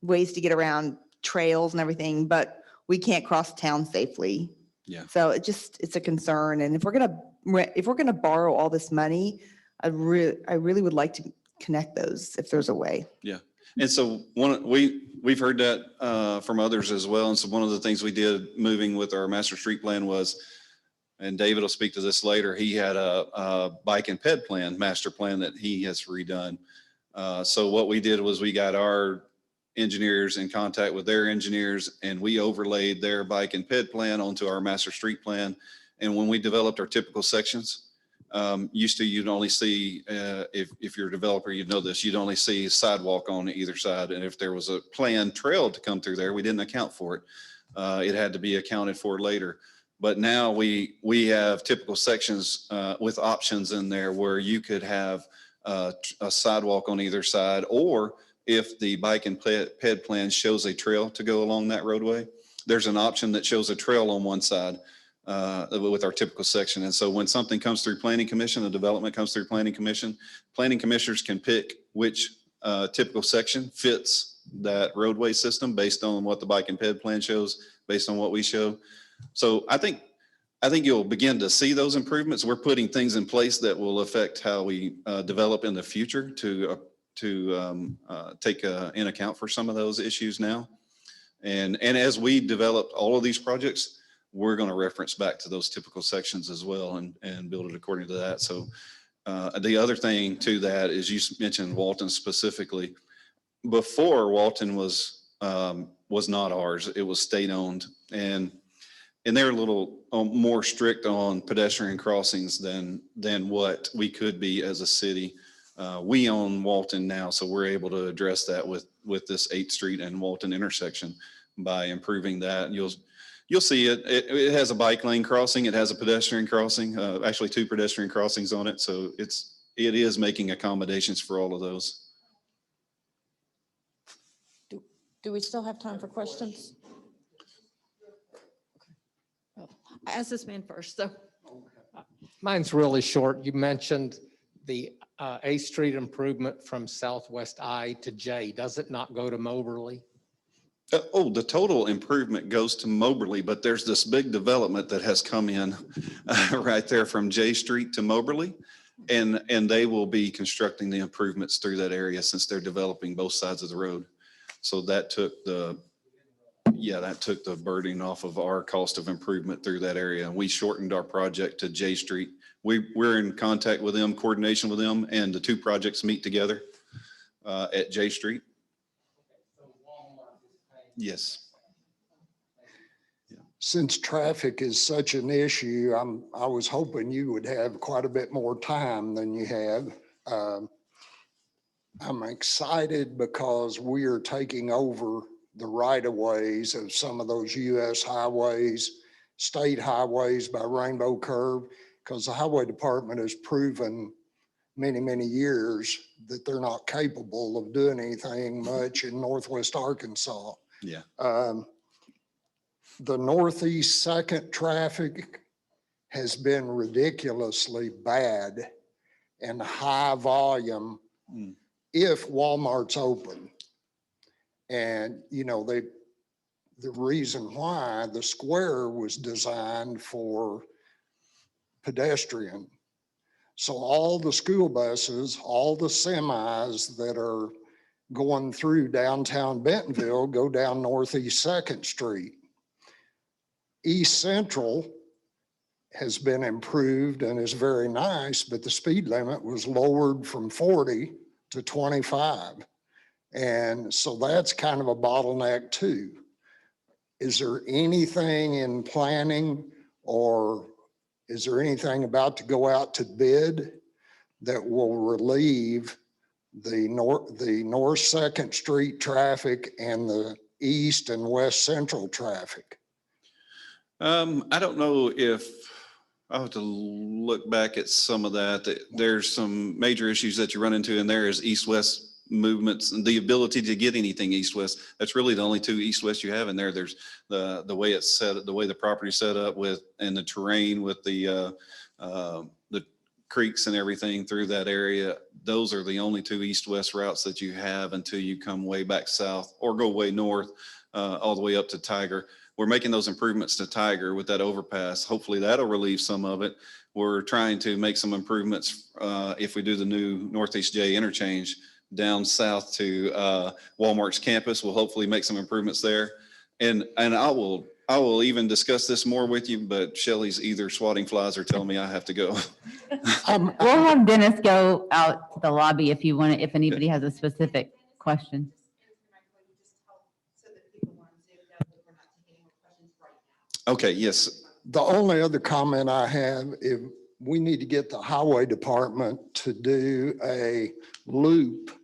ways to get around trails and everything, but we can't cross town safely. Yeah. So it's a concern. And if we're gonna borrow all this money, I really would like to connect those if there's a way. Yeah. And so we've heard that from others as well. And so one of the things we did moving with our master street plan was, and David will speak to this later, he had a bike and ped plan, master plan that he has redone. So what we did was we got our engineers in contact with their engineers, and we overlaid their bike and ped plan onto our master street plan. And when we developed our typical sections, used to, you'd only see, if you're a developer, you'd know this, you'd only see sidewalk on either side. And if there was a planned trail to come through there, we didn't account for it. It had to be accounted for later. But now we have typical sections with options in there where you could have a sidewalk on either side, or if the bike and ped plan shows a trail to go along that roadway, there's an option that shows a trail on one side with our typical section. And so when something comes through planning commission, a development comes through planning commissioners can pick which typical section fits that roadway system based on what the bike and ped plan shows, based on what we show. So I think you'll begin to see those improvements. We're putting things in place that will affect how we develop in the future to take in account for some of those issues now. And as we develop all of these projects, we're going to reference back to those typical sections as well and build it according to that. So the other thing to that is, you mentioned Walton specifically. Before, Walton was not ours. It was state owned, and they're a little more strict on pedestrian crossings than what we could be as a city. We own Walton now, so we're able to address that with this 8th Street and Walton intersection by improving that. You'll see it. It has a bike lane crossing. It has a pedestrian crossing, actually 2 pedestrian crossings on it. So it is making accommodations for all of those. Do we still have time for questions? I asked this man first, so. Mine's really short. You mentioned the 8th Street improvement from Southwest I to J. Does it not go to Moberly? The total improvement goes to Moberly, but there's this big development that has come in right there from J Street to Moberly. And they will be constructing the improvements through that area since they're developing both sides of the road. So that took the burden off of our cost of improvement through that area. And we shortened our project to J Street. We're in contact with them, coordination with them, and the 2 projects meet together at J Street. Yes. Since traffic is such an issue, I was hoping you would have quite a bit more time than you have. I'm excited because we are taking over the right-of-ways of some of those US highways, state highways by Rainbow Curve, because the highway department has proven many, many years that they're not capable of doing anything much in Northwest Arkansas. Yeah. The Northeast 2nd traffic has been ridiculously bad and high volume if Walmart's open. And, the reason why the square was designed for pedestrian. So all the school buses, all the semis that are going through downtown Bentonville, go down Northeast Second Street. East Central has been improved and is very nice, but the speed limit was lowered from 40 to 25. And so that's kind of a bottleneck too. Is there anything in planning, or is there anything about to go out to bid that will relieve the North Second Street traffic and the East and West Central traffic? I don't know if I'll have to look back at some of that. There's some major issues that you run into, and there is east-west movements and the ability to get anything east-west. That's really the only two east-west you have in there. There's the way it's set, the way the property's set up with, and the terrain with the creeks and everything through that area. Those are the only two east-west routes that you have until you come way back south or go way north, all the way up to Tiger. We're making those improvements to Tiger with that overpass. Hopefully that'll relieve some of it. We're trying to make some improvements if we do the new Northeast J interchange down south to Walmart's campus. We'll hopefully make some improvements there. And I will even discuss this more with you, but Shelley's either swatting flies or telling me I have to go. We'll have Dennis go out to the lobby if you want to, if anybody has a specific question. Okay, yes. The only other comment I have, if we need to get the highway department to do a loop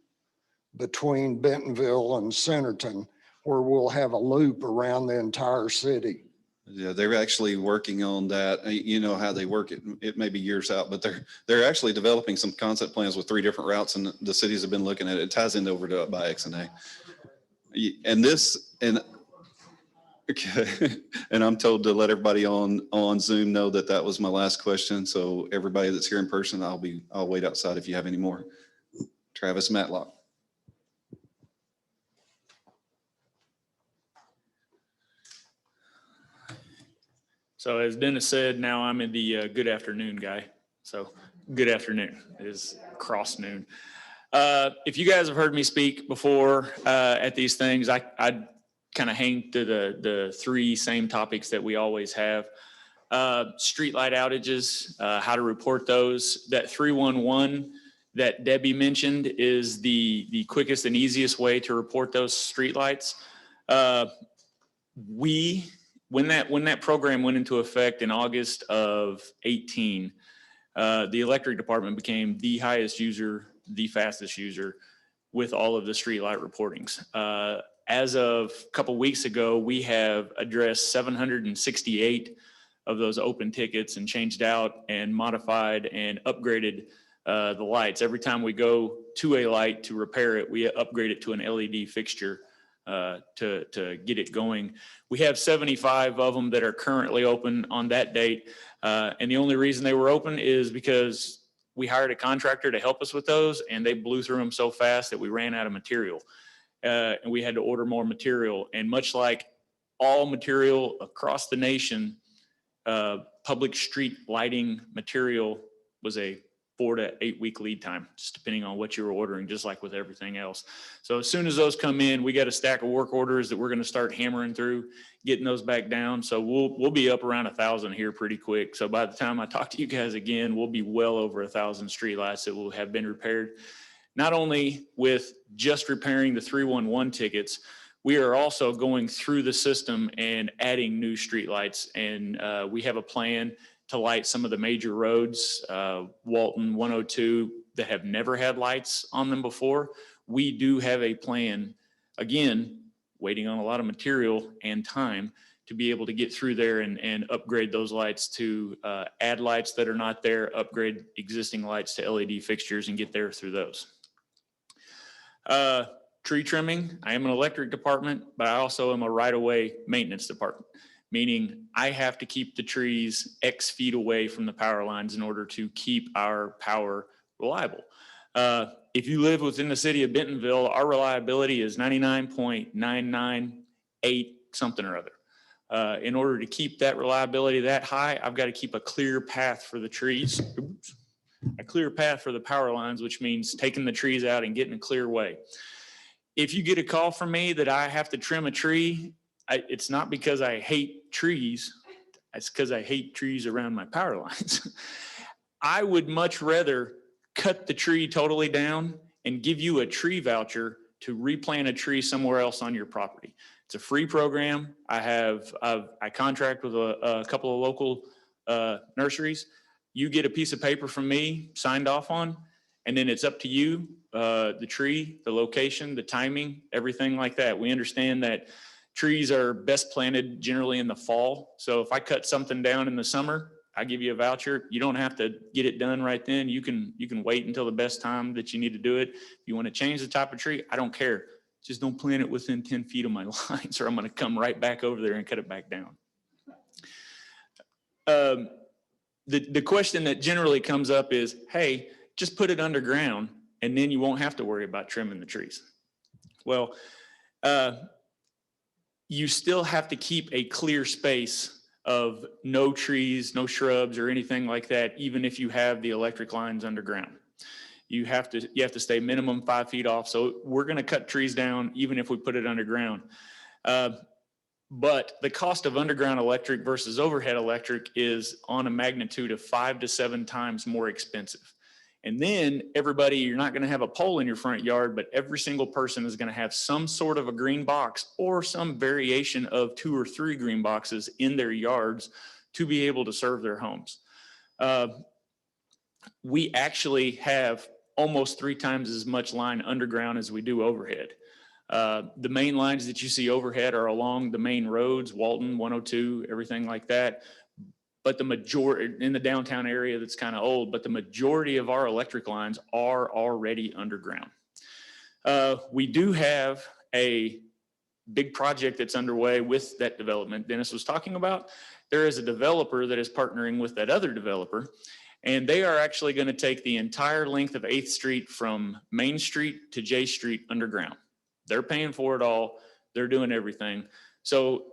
between Bentonville and Centerton, where we'll have a loop around the entire city. Yeah, they're actually working on that. You know how they work it. It may be years out, but they're actually developing some concept plans with 3 different routes, and the cities have been looking at it. It ties in over to by XNA. Okay, and I'm told to let everybody on Zoom know that that was my last question. So everybody that's here in person, I'll wait outside if you have any more. Travis Matlock. So as Dennis said, now I'm in the good afternoon guy. So good afternoon is cross noon. If you guys have heard me speak before at these things, I kind of hang to the 3 same topics that we always have. Streetlight outages, how to report those. That 311 that Debbie mentioned is the quickest and easiest way to report those streetlights. When that program went into effect in August of 18, the electric department became the highest user, the fastest user with all of the streetlight reportings. As of a couple weeks ago, we have addressed 768 of those open tickets and changed out and modified and upgraded the lights. Every time we go to a light to repair it, we upgrade it to an LED fixture to get it going. We have 75 of them that are currently open on that date. And the only reason they were open is because we hired a contractor to help us with those, and they blew through them so fast that we ran out of material. And we had to order more material. And much like all material across the nation, public street lighting material was a 4 to 8 week lead time, just depending on what you were ordering, just like with everything else. So as soon as those come in, we got a stack of work orders that we're going to start hammering through, getting those back down. So we'll be up around 1,000 here pretty quick. So by the time I talk to you guys again, we'll be well over 1,000 streetlights that will have been repaired. Not only with just repairing the 311 tickets, we are also going through the system and adding new streetlights. And we have a plan to light some of the major roads, Walton 102, that have never had lights on them before. We do have a plan, again, waiting on a lot of material and time to be able to get through there and upgrade those lights to add lights that are not there, upgrade existing lights to LED fixtures and get there through those. Tree trimming, I am an electric department, but I also am a right-of-way maintenance department, meaning I have to keep the trees X feet away from the power lines in order to keep our power reliable. If you live within the city of Bentonville, our reliability is 99.998 something or other. In order to keep that reliability that high, I've got to keep a clear path for the trees, a clear path for the power lines, which means taking the trees out and getting a clear way. If you get a call from me that I have to trim a tree, it's not because I hate trees. It's because I hate trees around my power lines. I would much rather cut the tree totally down and give you a tree voucher to replant a tree somewhere else on your property. It's a free program. I contract with a couple of local nurseries. You get a piece of paper from me signed off on, and then it's up to you, the tree, the location, the timing, everything like that. We understand that trees are best planted generally in the fall. So if I cut something down in the summer, I give you a voucher. You don't have to get it done right then. You can wait until the best time that you need to do it. If you want to change the type of tree, I don't care. Just don't plant it within 10 feet of my lines, or I'm going to come right back over there and cut it back down. The question that generally comes up is, hey, just put it underground and then you won't have to worry about trimming the trees. Well, you still have to keep a clear space of no trees, no shrubs or anything like that, even if you have the electric lines underground. You have to stay minimum 5 feet off. So we're going to cut trees down even if we put it underground. But the cost of underground electric versus overhead electric is on a magnitude of 5 to 7 times more expensive. And then everybody, you're not going to have a pole in your front yard, but every single person is going to have some sort of a green box or some variation of 2 or 3 green boxes in their yards to be able to serve their homes. We actually have almost 3 times as much line underground as we do overhead. The main lines that you see overhead are along the main roads, Walton, 102, everything like that. But the majority in the downtown area, that's kind of old, but the majority of our electric lines are already underground. We do have a big project that's underway with that development Dennis was talking about. There is a developer that is partnering with that other developer, and they are actually going to take the entire length of 8th Street from Main Street to J Street underground. They're paying for it all. They're doing everything. So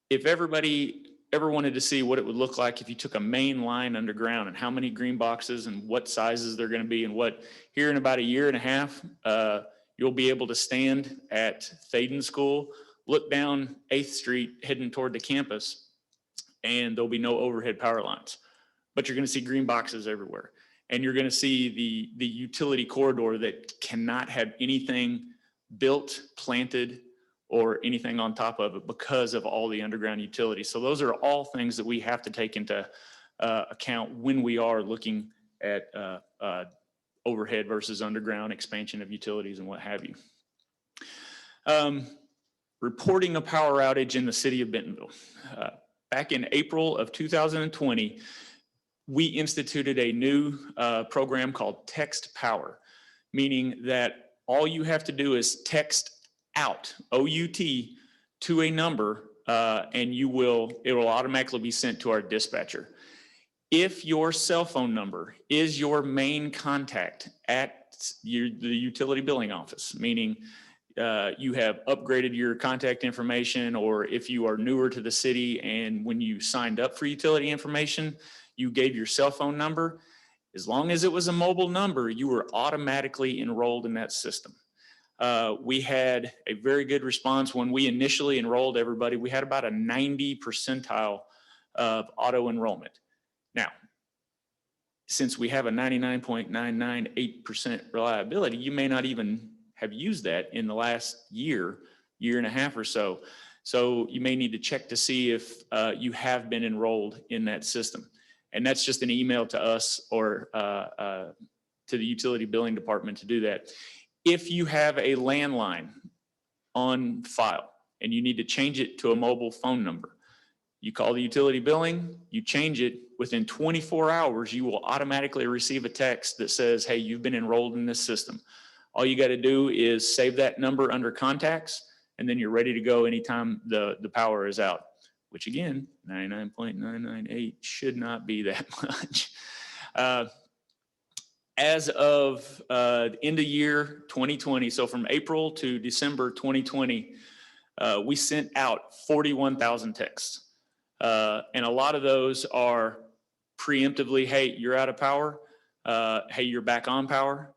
if everybody ever wanted to see what it would look like if you took a main line underground and how many green boxes and what sizes they're going to be and what, here in about a year and a half, you'll be able to stand at Thaden School, look down 8th Street heading toward the campus, and there'll be no overhead power lines. But you're going to see green boxes everywhere. And you're going to see the utility corridor that cannot have anything built, planted, or anything on top of it because of all the underground utilities. So those are all things that we have to take into account when we are looking at overhead versus underground expansion of utilities and what have you. Reporting a power outage in the city of Bentonville. Back in April of 2020, we instituted a new program called Text Power, meaning that all you have to do is text out, O-U-T, to a number, and it will automatically be sent to our dispatcher. If your cell phone number is your main contact at the utility billing office, meaning you have upgraded your contact information, or if you are newer to the city and when you signed up for utility information, you gave your cell phone number, as long as it was a mobile number, you were automatically enrolled in that system. We had a very good response when we initially enrolled everybody. We had about a 90 percentile of auto enrollment. Now, since we have a 99.998% reliability, you may not even have used that in the last year and a half or so. So you may need to check to see if you have been enrolled in that system. And that's just an email to us or to the utility billing department to do that. If you have a landline on file and you need to change it to a mobile phone number, you call the utility billing, you change it, within 24 hours, you will automatically receive a text that says, hey, you've been enrolled in this system. All you got to do is save that number under contacts, and then you're ready to go anytime the power is out, which again, 99.998 should not be that much. As of end of year 2020, so from April to December 2020, we sent out 41,000 texts. And a lot of those are preemptively, hey, you're out of power. Hey, you're back on power.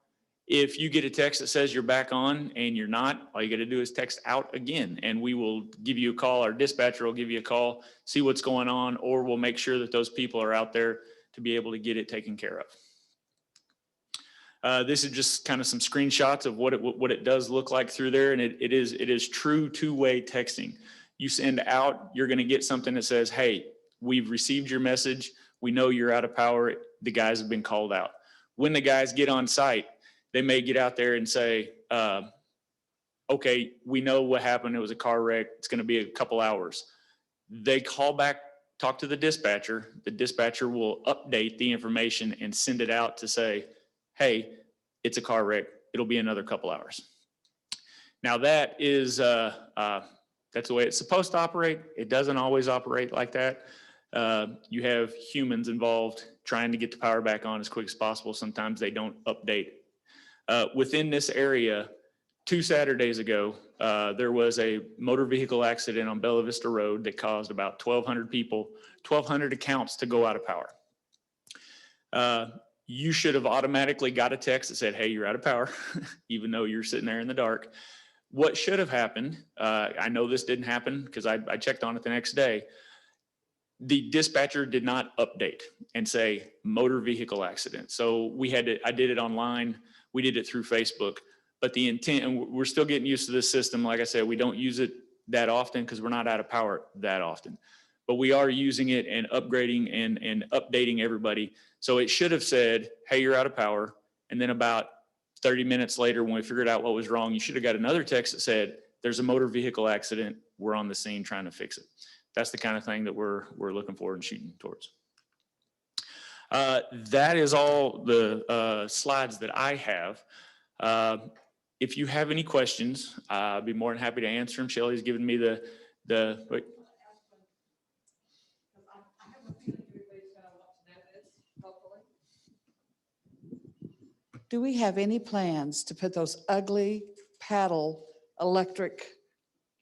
If you get a text that says you're back on and you're not, all you got to do is text out again, and we will give you a call. Our dispatcher will give you a call, see what's going on, or we'll make sure that those people are out there to be able to get it taken care of. This is just kind of some screenshots of what it does look like through there, and it is true two-way texting. You send out, you're going to get something that says, hey, we've received your message. We know you're out of power. The guys have been called out. When the guys get on site, they may get out there and say, okay, we know what happened. It was a car wreck. It's going to be a couple hours. They call back, talk to the dispatcher. The dispatcher will update the information and send it out to say, hey, it's a car wreck. It'll be another couple hours. Now that is, that's the way it's supposed to operate. It doesn't always operate like that. You have humans involved trying to get the power back on as quick as possible. Sometimes they don't update. Within this area, 2 Saturdays ago, there was a motor vehicle accident on Bella Vista Road that caused about 1,200 people, 1,200 accounts to go out of power. You should have automatically got a text that said, hey, you're out of power, even though you're sitting there in the dark. What should have happened, I know this didn't happen because I checked on it the next day. The dispatcher did not update and say motor vehicle accident. So I did it online. We did it through Facebook, but the intent, and we're still getting used to this system. Like I said, we don't use it that often because we're not out of power that often, but we are using it and upgrading and updating everybody. So it should have said, hey, you're out of power. And then about 30 minutes later, when we figured out what was wrong, you should have got another text that said, there's a motor vehicle accident. We're on the scene trying to fix it. That's the kind of thing that we're looking for and shooting towards. That is all the slides that I have. If you have any questions, I'd be more than happy to answer them. Shelley's given me wait. Do we have any plans to put those ugly paddle electric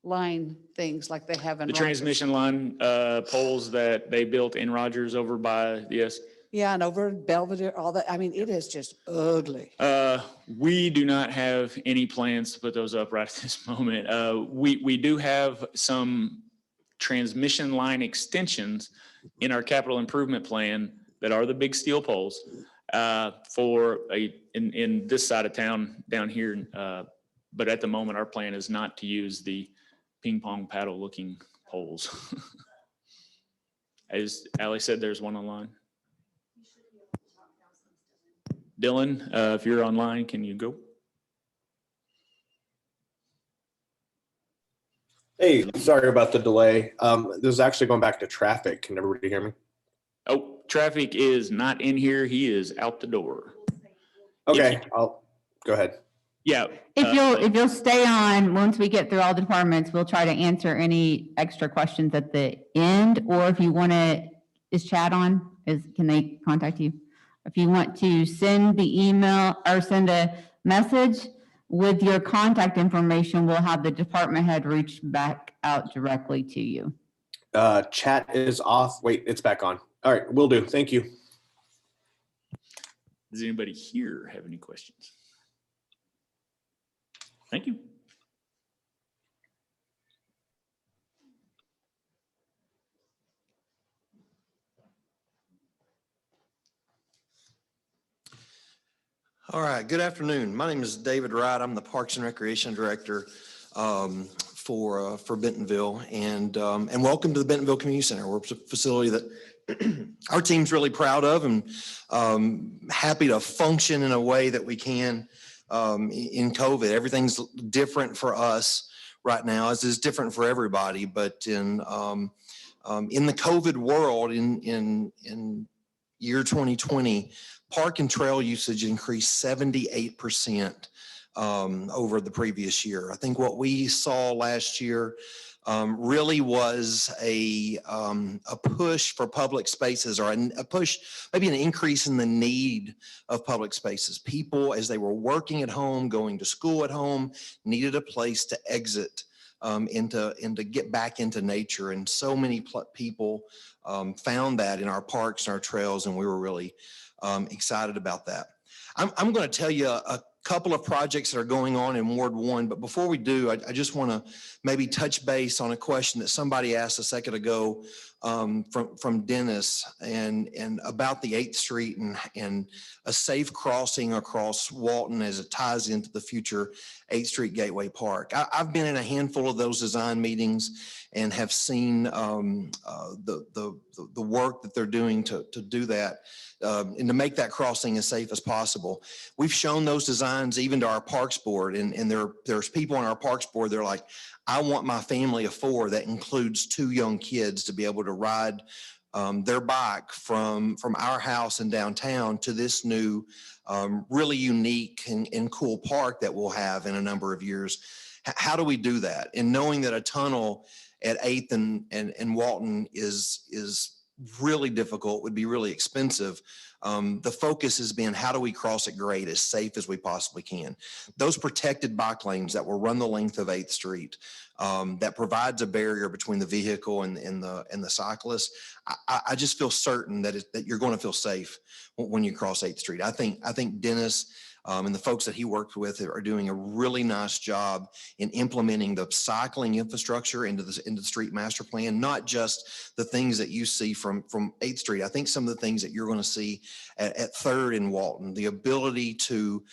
line things like they have in The Rogers? transmission line poles that they built in Rogers over by, yes. Yeah, and over in Belvedere, all that. I mean, it is just ugly. We do not have any plans to put those up right at this moment. We do have some transmission line extensions in our capital improvement plan that are the big steel poles in this side of town down here. But at the moment, our plan is not to use the ping pong paddle looking poles. As Allie said, there's one online. Dylan, if you're online, can you go? Hey, sorry about the delay. This is actually going back to traffic. Can everybody hear me? Oh, traffic is not in here. He is out the door. Okay, I'll go ahead. Yeah. If you'll stay on, once we get through all the departments, we'll try to answer any extra questions at the end, or if you want to, is Chad on? Can they contact you? If you want to send the email or send a message with your contact information, we'll have the department head reach back out directly to you. Chat is off. Wait, it's back on. All right, will do. Thank you. Does anybody here have any questions? Thank you. All right, good afternoon. My name is David Wright. I'm the Parks and Recreation Director for Bentonville, and welcome to the Bentonville Community Center. We're a facility that our team's really proud of and happy to function in a way that we can in COVID. Everything's different for us right now, as is different for everybody. But in the COVID world, in year 2020, park and trail usage increased 78% over the previous year. I think what we saw last year really was a push for public spaces, or a push, maybe an increase in the need of public spaces. People, as they were working at home, going to school at home, needed a place to exit and to get back into nature. And so many people found that in our parks and our trails, and we were really excited about that. I'm going to tell you a couple of projects that are going on in Ward 1. But before we do, I just want to maybe touch base on a question that somebody asked a second ago from Dennis and about the 8th Street and a safe crossing across Walton as it ties into the future 8th Street Gateway Park. I've been in a handful of those design meetings and have seen the work that they're doing to do that and to make that crossing as safe as possible. We've shown those designs even to our Parks Board, and there's people on our Parks Board, they're like, I want my family of 4 that includes 2 young kids to be able to ride their bike from our house in downtown to this new really unique and cool park that we'll have in a number of years. How do we do that? And knowing that a tunnel at 8th and Walton is really difficult, would be really expensive. The focus has been, how do we cross it great, as safe as we possibly can? Those protected bike lanes that will run the length of 8th Street, that provides a barrier between the vehicle and the cyclist. I just feel certain that you're going to feel safe when you cross 8th Street. I think Dennis and the folks that he worked with are doing a really nice job in implementing the cycling infrastructure into the street master plan, not just the things that you see from 8th Street. I think some of the things that you're going to see at 3rd and Walton, the ability to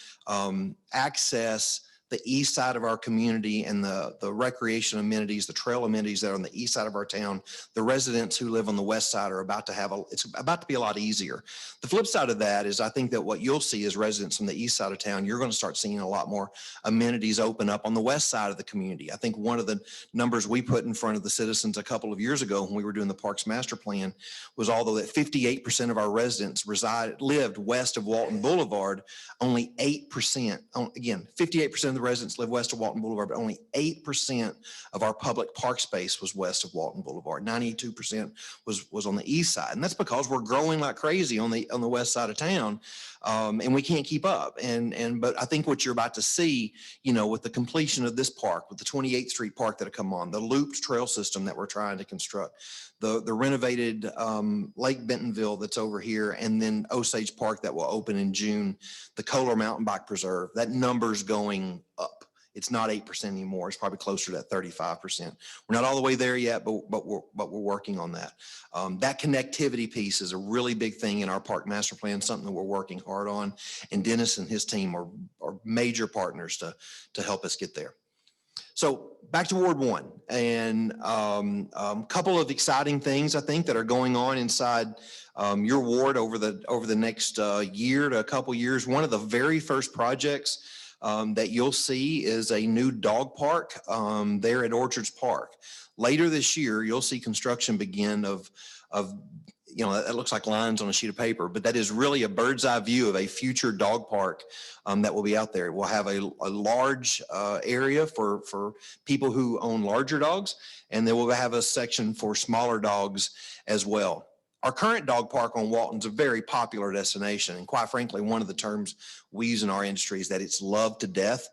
access the east side of our community and the recreation amenities, the trail amenities that are on the east side of our town. The residents who live on the west side are about to have it's about to be a lot easier. The flip side of that is I think that what you'll see as residents from the east side of town, you're going to start seeing a lot more amenities open up on the west side of the community. I think one of the numbers we put in front of the citizens a couple of years ago when we were doing the Parks Master Plan was, although that 58% of our residents lived west of Walton Boulevard, only 8%, again, 58% of the residents live west of Walton Boulevard, but only 8% of our public park space was west of Walton Boulevard. 92% was on the east side. And that's because we're growing like crazy on the west side of town. And we can't keep up. But I think what you're about to see, with the completion of this park, with the 28th Street Park that'll come on, the looped trail system that we're trying to construct, the renovated Lake Bentonville that's over here, and then Osage Park that will open in June, the Kohler Mountain Bike Preserve, that number's going up. It's not 8% anymore. It's probably closer to that 35%. We're not all the way there yet, but we're working on that. That connectivity piece is a really big thing in our park master plan, something that we're working hard on. And Dennis and his team are major partners to help us get there. So back to Ward 1, and a couple of exciting things I think that are going on inside your ward over the next year to a couple years. One of the very first projects that you'll see is a new dog park there at Orchards Park. Later this year, you'll see construction begin of that looks like lines on a sheet of paper, but that is really a bird's eye view of a future dog park that will be out there. We'll have a large area for people who own larger dogs, and then we'll have a section for smaller dogs as well. Our current dog park on Walton's a very popular destination. And quite frankly, one of the terms we use in our industry is that it's loved to death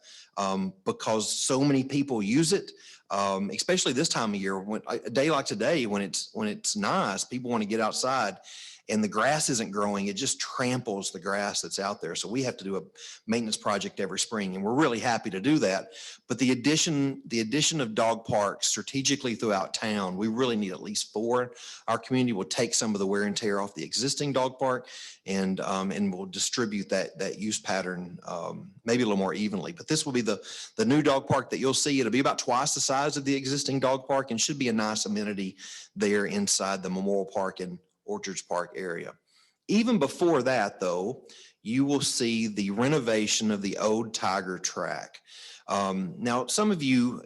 because so many people use it, especially this time of year. When a day like today, when it's nice, people want to get outside and the grass isn't growing. It just tramples the grass that's out there. So we have to do a maintenance project every spring, and we're really happy to do that. But the addition of dog parks strategically throughout town, we really need at least 4. Our community will take some of the wear and tear off the existing dog park, and we'll distribute that use pattern maybe a little more evenly. But this will be the new dog park that you'll see. It'll be about twice the size of the existing dog park and should be a nice amenity there inside the Memorial Park and Orchards Park area. Even before that, though, you will see the renovation of the old Tiger track. Now, some of you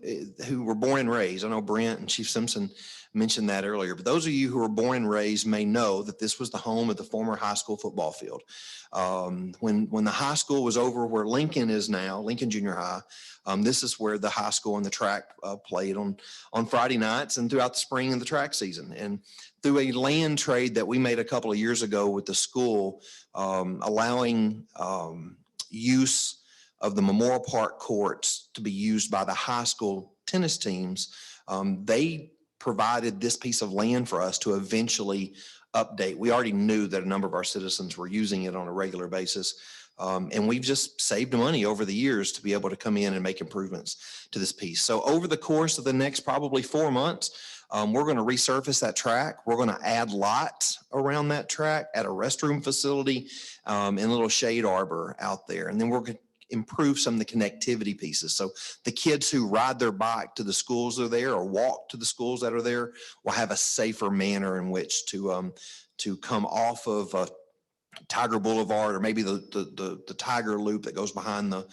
who were born and raised, I know Brent and Chief Simpson mentioned that earlier, but those of you who were born and raised may know that this was the home of the former high school football field. When the high school was over where Lincoln is now, Lincoln Junior High, this is where the high school and the track played on Friday nights and throughout the spring and the track season. And through a land trade that we made a couple of years ago with the school, allowing use of the Memorial Park courts to be used by the high school tennis teams, they provided this piece of land for us to eventually update. We already knew that a number of our citizens were using it on a regular basis. And we've just saved money over the years to be able to come in and make improvements to this piece. So over the course of the next probably 4 months, we're going to resurface that track. We're going to add lots around that track, add a restroom facility, and a little shade arbor out there. And then we're going to improve some of the connectivity pieces. So the kids who ride their bike to the schools that are there or walk to the schools that are there will have a safer manner in which to come off of Tiger Boulevard, or maybe the Tiger Loop that goes behind the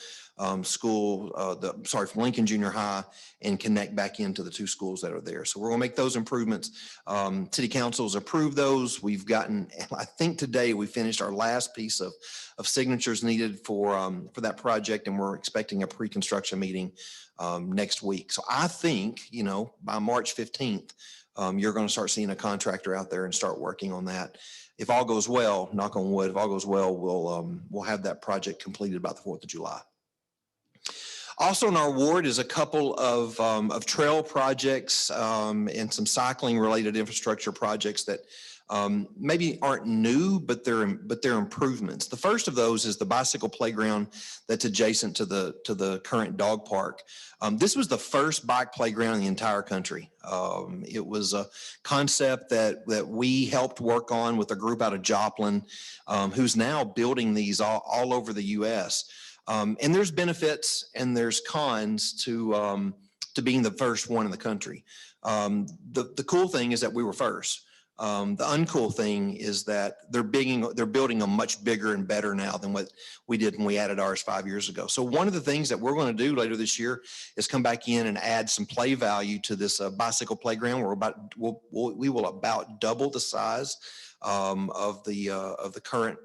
school, from Lincoln Junior High, and connect back into the 2 schools that are there. So we're gonna make those improvements. City Council's approved those. We've gotten, I think today we finished our last piece of signatures needed for that project, and we're expecting a pre-construction meeting next week. So I think, by March 15th, you're gonna start seeing a contractor out there and start working on that. If all goes well, knock on wood, if all goes well, we'll have that project completed by the 4th of July. Also in our ward is a couple of trail projects and some cycling related infrastructure projects that maybe aren't new, but they're improvements. The first of those is the bicycle playground that's adjacent to the current dog park. This was the first bike playground in the entire country. It was a concept that we helped work on with a group out of Joplin, who's now building these all over the U.S. And there's benefits and there's cons to being the first one in the country. The cool thing is that we were first. The uncool thing is that they're building a much bigger and better now than what we did when we added ours 5 years ago. So one of the things that we're going to do later this year is come back in and add some play value to this bicycle playground. We will about double the size of the current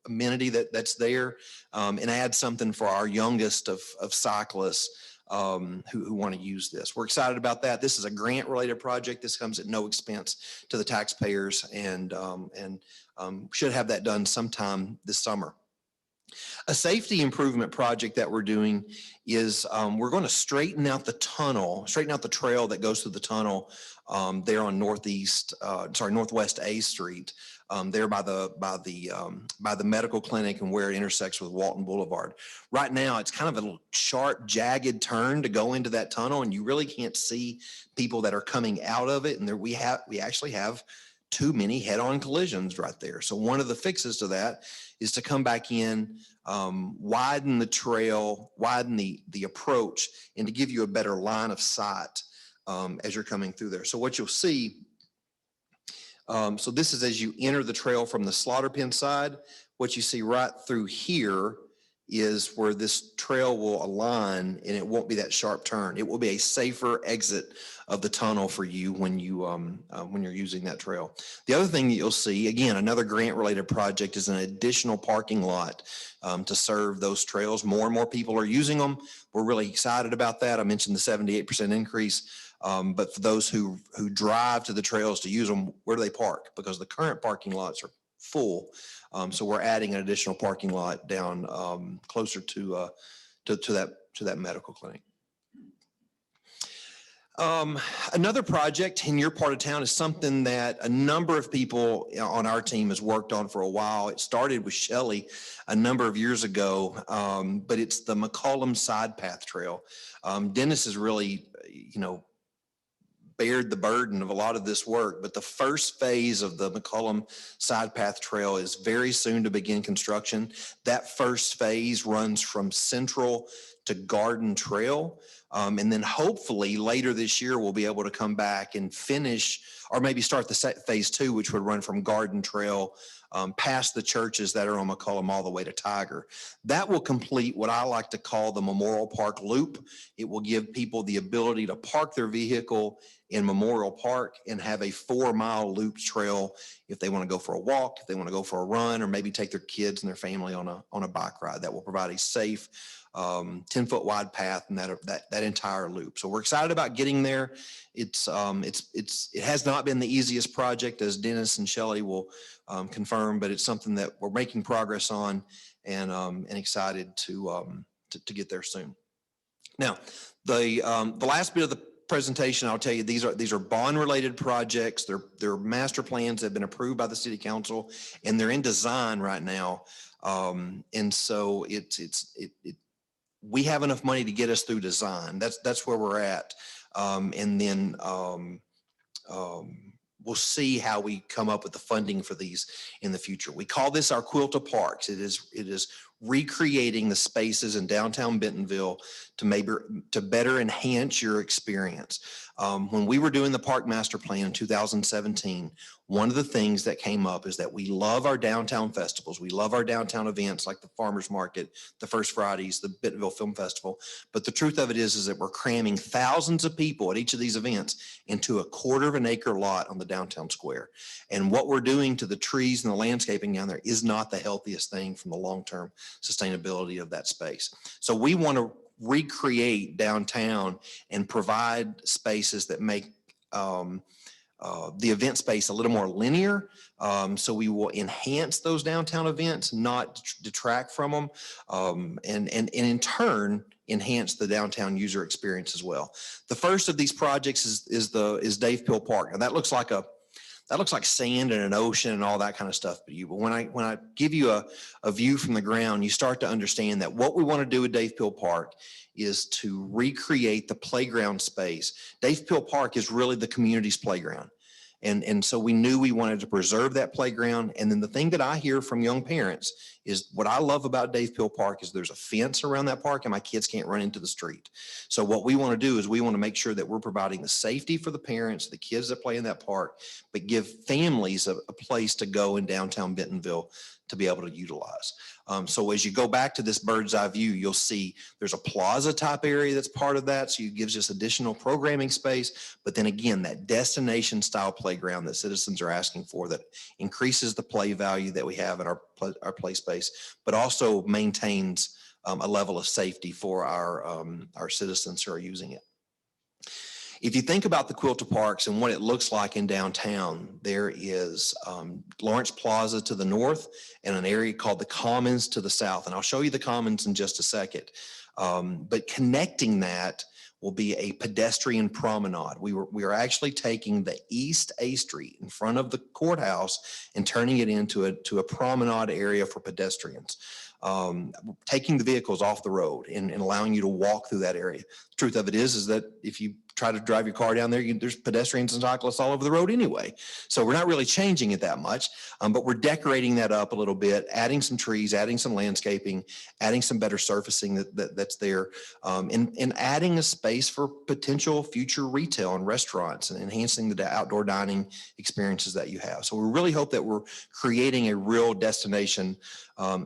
amenity that's there, and add something for our youngest of cyclists who want to use this. We're excited about that. This is a grant-related project. This comes at no expense to the taxpayers, and should have that done sometime this summer. A safety improvement project that we're doing is we're going to straighten out the trail that goes through the tunnel there on Northwest A Street. There by the medical clinic and where it intersects with Walton Boulevard. Right now, it's kind of a sharp, jagged turn to go into that tunnel, and you really can't see people that are coming out of it. And we actually have too many head-on collisions right there. So one of the fixes to that is to come back in, widen the trail, widen the approach, and to give you a better line of sight as you're coming through there. So what you'll see. So this is as you enter the trail from the slaughter pen side. What you see right through here is where this trail will align, and it won't be that sharp turn. It will be a safer exit of the tunnel for you when you're using that trail. The other thing that you'll see, again, another grant-related project, is an additional parking lot to serve those trails. More and more people are using them. We're really excited about that. I mentioned the 78% increase. But for those who drive to the trails to use them, where do they park? Because the current parking lots are full. So we're adding an additional parking lot down closer to that medical clinic. Another project in your part of town is something that a number of people on our team has worked on for a while. It started with Shelley a number of years ago, but it's the McCollum Side Path Trail. Dennis has really, bared the burden of a lot of this work, but the first phase of the McCollum Side Path Trail is very soon to begin construction. That first phase runs from Central to Garden Trail. And then hopefully later this year, we'll be able to come back and finish, or maybe start the phase 2, which would run from Garden Trail past the churches that are on McCollum all the way to Tiger. That will complete what I like to call the Memorial Park Loop. It will give people the ability to park their vehicle in Memorial Park and have a 4-mile loop trail if they want to go for a walk, if they want to go for a run, or maybe take their kids and their family on a bike ride. That will provide a safe 10-foot wide path and that entire loop. So we're excited about getting there. It has not been the easiest project, as Dennis and Shelley will confirm, but it's something that we're making progress on, and excited to get there soon. Now, the last bit of the presentation, I'll tell you, these are bond-related projects. They're master plans that have been approved by the city council, and they're in design right now. And so we have enough money to get us through design. That's where we're at. And then we'll see how we come up with the funding for these in the future. We call this our Quilta Parks. It is recreating the spaces in downtown Bentonville to better enhance your experience. When we were doing the park master plan in 2017, one of the things that came up is that we love our downtown festivals. We love our downtown events like the Farmers Market, the First Fridays, the Bentonville Film Festival. But the truth of it is that we're cramming thousands of people at each of these events into a 1/4 acre lot on the downtown square. And what we're doing to the trees and the landscaping down there is not the healthiest thing from the long-term sustainability of that space. So we want to recreate downtown and provide spaces that make the event space a little more linear. So we will enhance those downtown events, not detract from them, and in turn, enhance the downtown user experience as well. The first of these projects is Dave Pill Park. Now that looks like sand and an ocean and all that kind of stuff. But when I give you a view from the ground, you start to understand that what we want to do with Dave Pill Park is to recreate the playground space. Dave Pill Park is really the community's playground. And so we knew we wanted to preserve that playground. And then the thing that I hear from young parents is what I love about Dave Pill Park is there's a fence around that park and my kids can't run into the street. So what we want to do is we want to make sure that we're providing the safety for the parents, the kids that play in that park, but give families a place to go in downtown Bentonville to be able to utilize. So as you go back to this bird's eye view, you'll see there's a plaza type area that's part of that. So it gives us additional programming space. But then again, that destination style playground that citizens are asking for that increases the play value that we have in our play space, but also maintains a level of safety for our citizens who are using it. If you think about the Quilta Parks and what it looks like in downtown, there is Lawrence Plaza to the north and an area called the Commons to the south. And I'll show you the Commons in just a second. But connecting that will be a pedestrian promenade. We are actually taking the East A Street in front of the courthouse and turning it into a promenade area for pedestrians. Taking the vehicles off the road and allowing you to walk through that area. The truth of it is that if you try to drive your car down there, there's pedestrians and cyclists all over the road anyway. So we're not really changing it that much, but we're decorating that up a little bit, adding some trees, adding some landscaping, adding some better surfacing that's there, and adding a space for potential future retail and restaurants and enhancing the outdoor dining experiences that you have. So we really hope that we're creating a real destination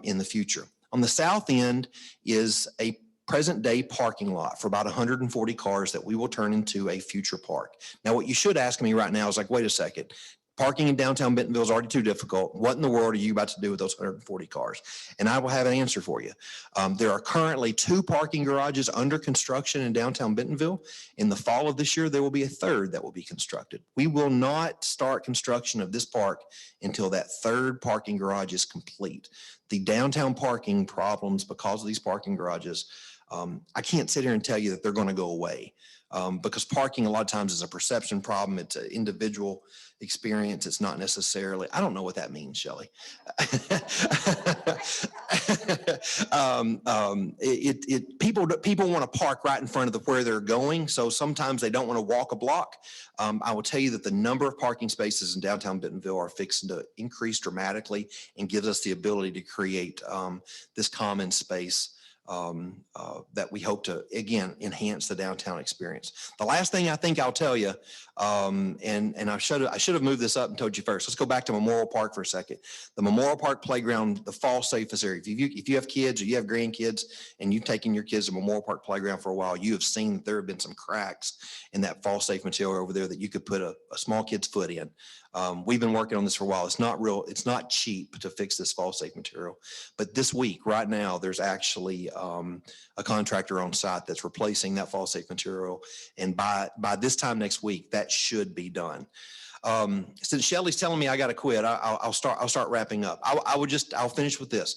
in the future. On the south end is a present day parking lot for about 140 cars that we will turn into a future park. Now, what you should ask me right now is like, wait a second, parking in downtown Bentonville is already too difficult. What in the world are you about to do with those 140 cars? And I will have an answer for you. There are currently 2 parking garages under construction in downtown Bentonville. In the fall of this year, there will be a 3rd that will be constructed. We will not start construction of this park until that 3rd parking garage is complete. The downtown parking problems because of these parking garages, I can't sit here and tell you that they're going to go away because parking a lot of times is a perception problem. It's an individual experience. It's not necessarily, I don't know what that means, Shelley. People want to park right in front of where they're going. So sometimes they don't want to walk a block. I will tell you that the number of parking spaces in downtown Bentonville are fixing to increase dramatically and gives us the ability to create this common space that we hope to, again, enhance the downtown experience. The last thing I think I'll tell you, and I should have moved this up and told you first. Let's go back to Memorial Park for a second. The Memorial Park playground, the fall safest area. If you have kids or you have grandkids and you've taken your kids to Memorial Park playground for a while, you have seen that there have been some cracks in that fall safe material over there that you could put a small kid's foot in. We've been working on this for a while. It's not cheap to fix this fall safe material. But this week, right now, there's actually a contractor on site that's replacing that fall safe material. And by this time next week, that should be done. Since Shelley's telling me I got to quit, I'll start wrapping up. I'll finish with this.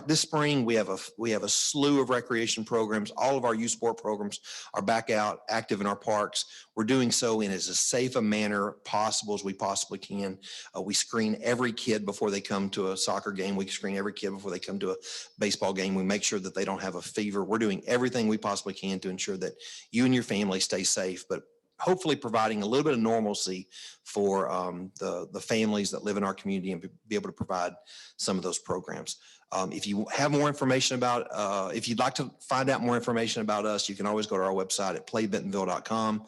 This spring, we have a slew of recreation programs. All of our youth sport programs are back out active in our parks. We're doing so in as safe a manner possible as we possibly can. We screen every kid before they come to a soccer game. We screen every kid before they come to a baseball game. We make sure that they don't have a fever. We're doing everything we possibly can to ensure that you and your family stay safe, but hopefully providing a little bit of normalcy for the families that live in our community and be able to provide some of those programs. If you have more information about, if you'd like to find out more information about us, you can always go to our website at playbentonville.com.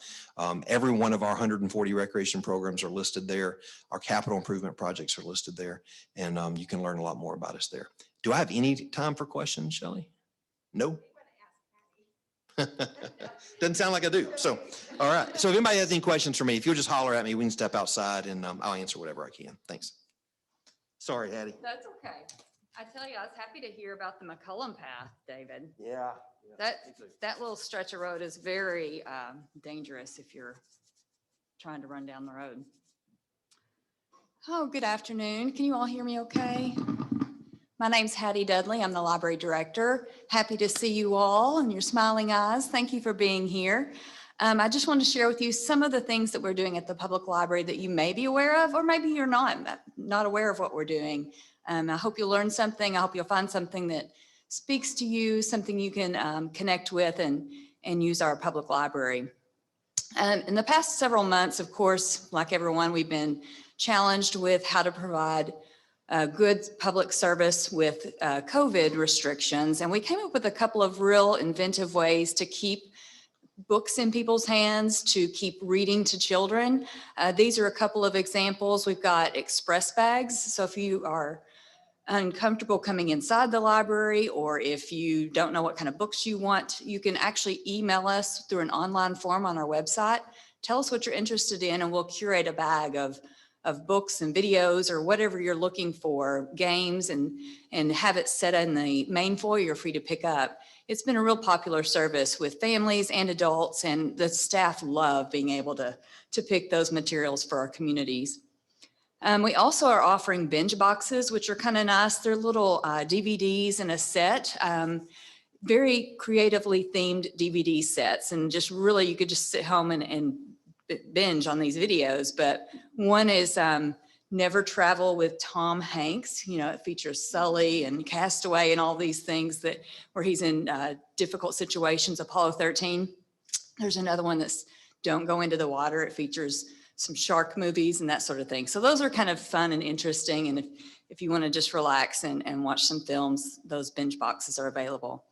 Every one of our 140 recreation programs are listed there. Our capital improvement projects are listed there, and you can learn a lot more about us there. Do I have any time for questions, Shelley? No? Doesn't sound like I do. So, all right. So if anybody has any questions for me, if you'll just holler at me, we can step outside and I'll answer whatever I can. Thanks. Sorry, Hattie. That's okay. I tell you, I was happy to hear about the McCullum path, David. Yeah. That little stretch of road is very dangerous if you're trying to run down the road. Oh, good afternoon. Can you all hear me okay? My name's Hattie Dudley. I'm the library director. Happy to see you all and your smiling eyes. Thank you for being here. I just want to share with you some of the things that we're doing at the public library that you may be aware of, or maybe you're not aware of what we're doing. I hope you'll learn something. I hope you'll find something that speaks to you, something you can connect with and use our public library. In the past several months, of course, like everyone, we've been challenged with how to provide good public service with COVID restrictions. And we came up with a couple of real inventive ways to keep books in people's hands, to keep reading to children. These are a couple of examples. We've got express bags. So if you are uncomfortable coming inside the library, or if you don't know what kind of books you want, you can actually email us through an online form on our website. Tell us what you're interested in and we'll curate a bag of books and videos or whatever you're looking for, games, and have it set in the main foyer for you to pick up. It's been a real popular service with families and adults, and the staff love being able to pick those materials for our communities. We also are offering binge boxes, which are kind of nice. They're little DVDs in a set, very creatively themed DVD sets, and just really you could just sit home and binge on these videos. But one is Never Travel with Tom Hanks. You know, it features Sully and Castaway and all these things where he's in difficult situations, Apollo 13. There's another one that's Don't Go Into the Water. It features some shark movies and that sort of thing. So those are kind of fun and interesting. And if you want to just relax and watch some films, those binge boxes are available.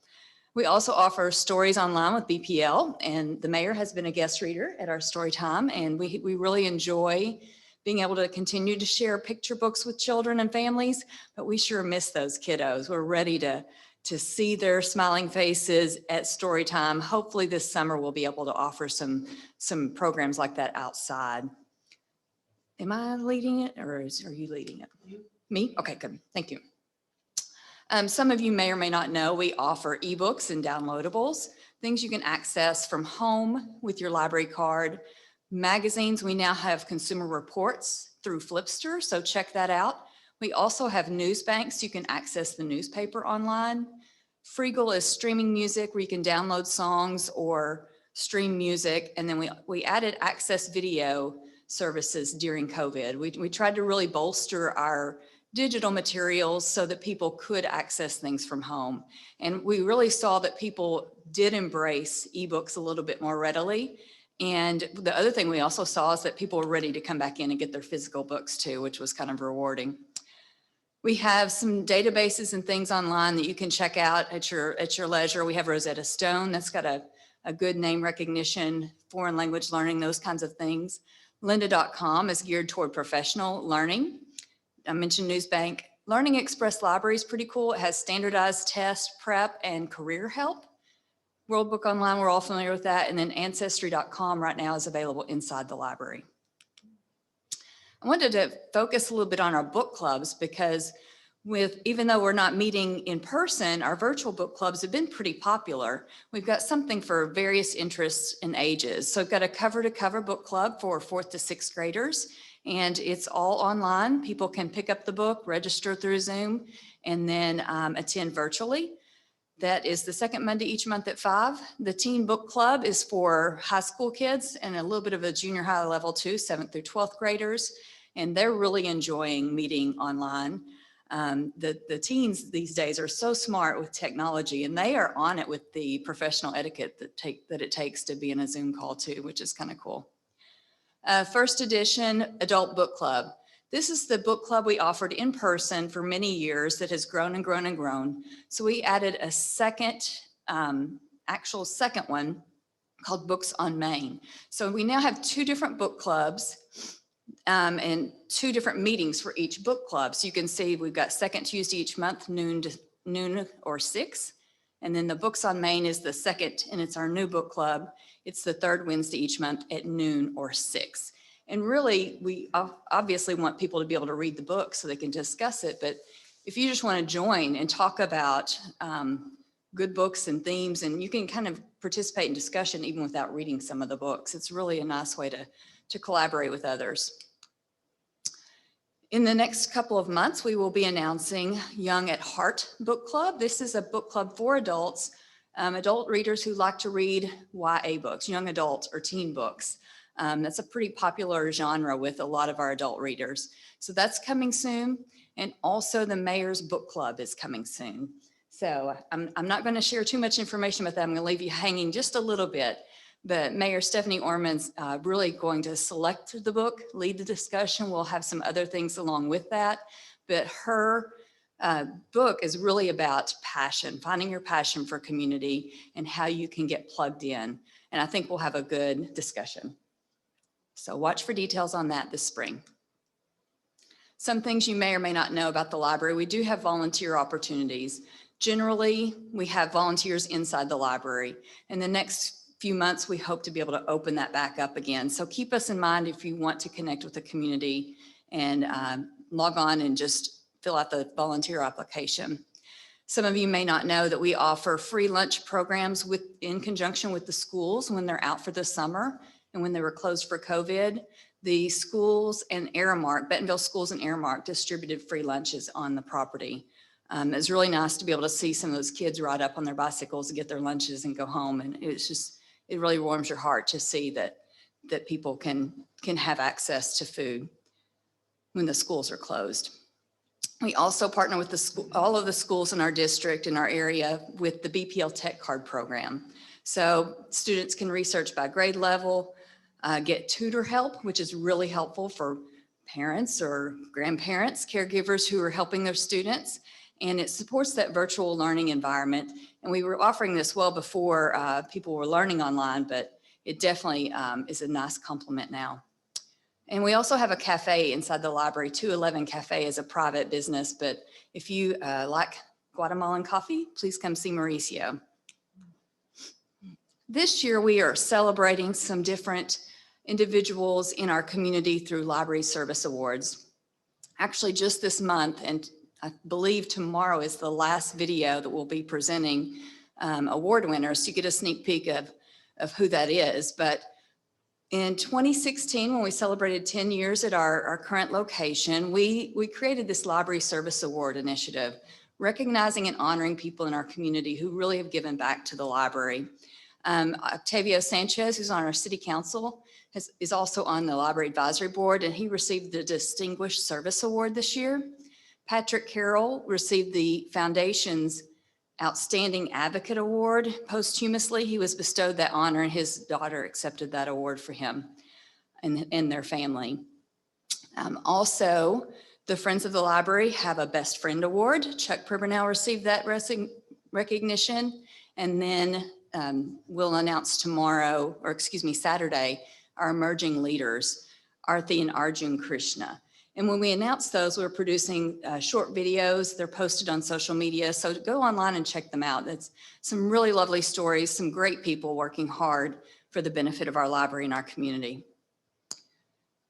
We also offer stories online with BPL, and the mayor has been a guest reader at our story time. And we really enjoy being able to continue to share picture books with children and families, but we sure miss those kiddos. We're ready to see their smiling faces at story time. Hopefully this summer we'll be able to offer some programs like that outside. Am I leading it or are you leading it? Me? Okay, good. Thank you. Some of you may or may not know we offer ebooks and downloadables, things you can access from home with your library card. Magazines, we now have Consumer Reports through Flipster, so check that out. We also have news banks. You can access the newspaper online. Freegal is streaming music where you can download songs or stream music. And then we added access video services during COVID. We tried to really bolster our digital materials so that people could access things from home. And we really saw that people did embrace ebooks a little bit more readily. And the other thing we also saw is that people were ready to come back in and get their physical books too, which was kind of rewarding. We have some databases and things online that you can check out at your leisure. We have Rosetta Stone, that's got a good name recognition, foreign language learning, those kinds of things. Lynda.com is geared toward professional learning. I mentioned Newsbank. Learning Express Library is pretty cool. It has standardized test, prep, and career help. World Book Online, we're all familiar with that. And then Ancestry.com right now is available inside the library. I wanted to focus a little bit on our book clubs because even though we're not meeting in person, our virtual book clubs have been pretty popular. We've got something for various interests and ages. So I've got a cover to cover book club for 4th to 6th graders, and it's all online. People can pick up the book, register through Zoom, and then attend virtually. That is the second Monday each month at 5. The teen book club is for high school kids and a little bit of a junior high level too, 7th through 12th graders. And they're really enjoying meeting online. The teens these days are so smart with technology, and they are on it with the professional etiquette that it takes to be in a Zoom call too, which is kind of cool. First edition adult book club. This is the book club we offered in person for many years that has grown and grown and grown. So we added a actual second one called Books on Main. So we now have 2 different book clubs and 2 different meetings for each book club. So you can see we've got second Tuesday each month, noon or 6. And then the Books on Main is the second, and it's our new book club. It's the 3rd Wednesday each month at noon or 6. And really, we obviously want people to be able to read the book so they can discuss it. But if you just want to join and talk about good books and themes, and you can kind of participate in discussion even without reading some of the books, it's really a nice way to collaborate with others. In the next couple of months, we will be announcing Young at Heart Book Club. This is a book club for adults, adult readers who like to read YA books, young adult or teen books. That's a pretty popular genre with a lot of our adult readers. So that's coming soon. And also the Mayor's Book Club is coming soon. So I'm not going to share too much information about that. I'm going to leave you hanging just a little bit. But Mayor Stephanie Orman's really going to select the book, lead the discussion. We'll have some other things along with that. But her book is really about passion, finding your passion for community and how you can get plugged in. And I think we'll have a good discussion. So watch for details on that this spring. Some things you may or may not know about the library. We do have volunteer opportunities. Generally, we have volunteers inside the library. In the next few months, we hope to be able to open that back up again. So keep us in mind if you want to connect with the community and log on and just fill out the volunteer application. Some of you may not know that we offer free lunch programs in conjunction with the schools when they're out for the summer. And when they were closed for COVID, the schools and Aramark, Bentonville Schools and Aramark distributed free lunches on the property. It was really nice to be able to see some of those kids ride up on their bicycles and get their lunches and go home. And it really warms your heart to see that people can have access to food when the schools are closed. We also partner with all of the schools in our district, in our area, with the BPL Tech Card program. So students can research by grade level, get tutor help, which is really helpful for parents or grandparents, caregivers who are helping their students. And it supports that virtual learning environment. And we were offering this well before people were learning online, but it definitely is a nice complement now. And we also have a cafe inside the library. 211 Cafe is a private business, but if you like Guatemalan coffee, please come see Mauricio. This year, we are celebrating some different individuals in our community through Library Service Awards. Actually, just this month, and I believe tomorrow is the last video that we'll be presenting award winners. You get a sneak peek of who that is. But in 2016, when we celebrated 10 years at our current location, we created this Library Service Award initiative, recognizing and honoring people in our community who really have given back to the library. Octavio Sanchez, who's on our city council, is also on the library advisory board, and he received the Distinguished Service Award this year. Patrick Carroll received the foundation's Outstanding Advocate Award. Posthumously, he was bestowed that honor, and his daughter accepted that award for him and their family. Also, the Friends of the Library have a Best Friend Award. Chuck Pribbernell received that recognition, and then we'll announce tomorrow, or excuse me, Saturday, our emerging leaders, Arthi and Arjun Krishna. And when we announce those, we're producing short videos. They're posted on social media. So go online and check them out. That's some really lovely stories, some great people working hard for the benefit of our library and our community.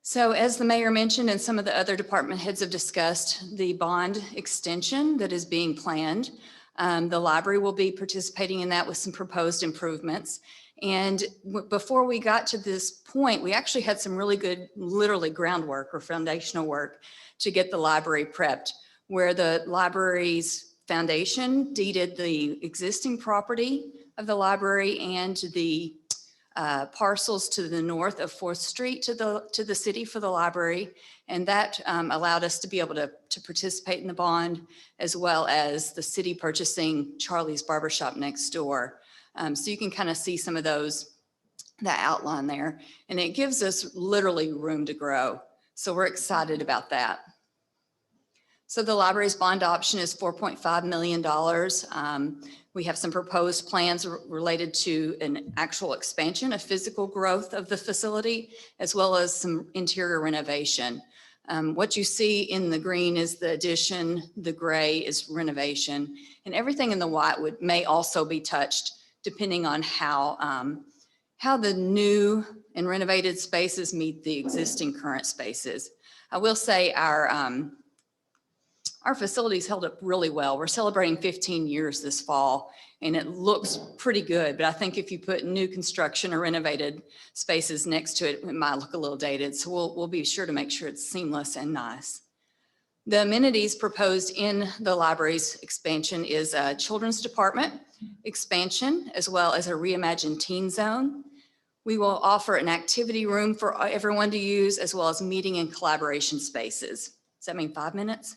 So as the mayor mentioned and some of the other department heads have discussed, the bond extension that is being planned, the library will be participating in that with some proposed improvements. And before we got to this point, we actually had some really good, literally groundwork or foundational work to get the library prepped, where the library's foundation deeded the existing property of the library and the parcels to the north of 4th Street to the city for the library. And that allowed us to be able to participate in the bond, as well as the city purchasing Charlie's Barbershop next door. So you can kind of see some of those, that outline there. And it gives us literally room to grow. So we're excited about that. So the library's bond option is $4.5 million. We have some proposed plans related to an actual expansion, a physical growth of the facility, as well as some interior renovation. What you see in the green is the addition, the gray is renovation, and everything in the white may also be touched depending on how the new and renovated spaces meet the existing current spaces. I will say our facilities held up really well. We're celebrating 15 years this fall, and it looks pretty good. But I think if you put new construction or renovated spaces next to it, it might look a little dated. So we'll be sure to make sure it's seamless and nice. The amenities proposed in the library's expansion is a children's department expansion, as well as a reimagined teen zone. We will offer an activity room for everyone to use, as well as meeting and collaboration spaces. Does that mean 5 minutes?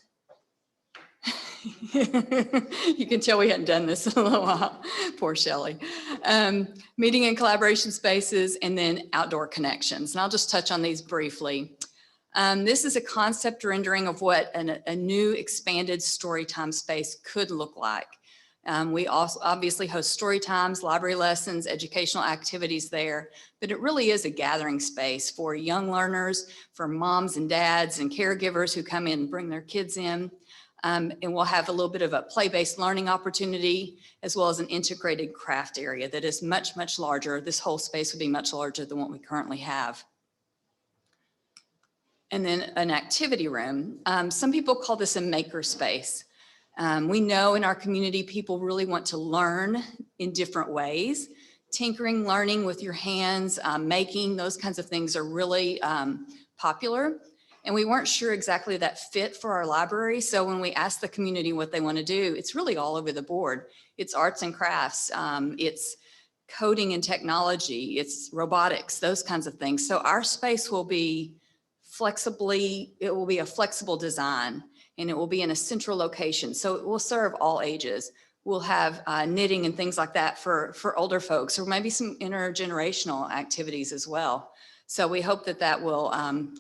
You can tell we hadn't done this in a little while. Poor Shelley. Meeting and collaboration spaces, and then outdoor connections. And I'll just touch on these briefly. This is a concept rendering of what a new expanded storytime space could look like. We also obviously host story times, library lessons, educational activities there, but it really is a gathering space for young learners, for moms and dads and caregivers who come in and bring their kids in. And we'll have a little bit of a play-based learning opportunity, as well as an integrated craft area that is much, much larger. This whole space would be much larger than what we currently have. And then an activity room. Some people call this a maker space. We know in our community, people really want to learn in different ways. Tinkering, learning with your hands, making, those kinds of things are really popular. And we weren't sure exactly that fit for our library. So when we asked the community what they want to do, it's really all over the board. It's arts and crafts, it's coding and technology, it's robotics, those kinds of things. So our space will be it will be a flexible design, and it will be in a central location. So it will serve all ages. We'll have knitting and things like that for older folks, or maybe some intergenerational activities as well. So we hope that that will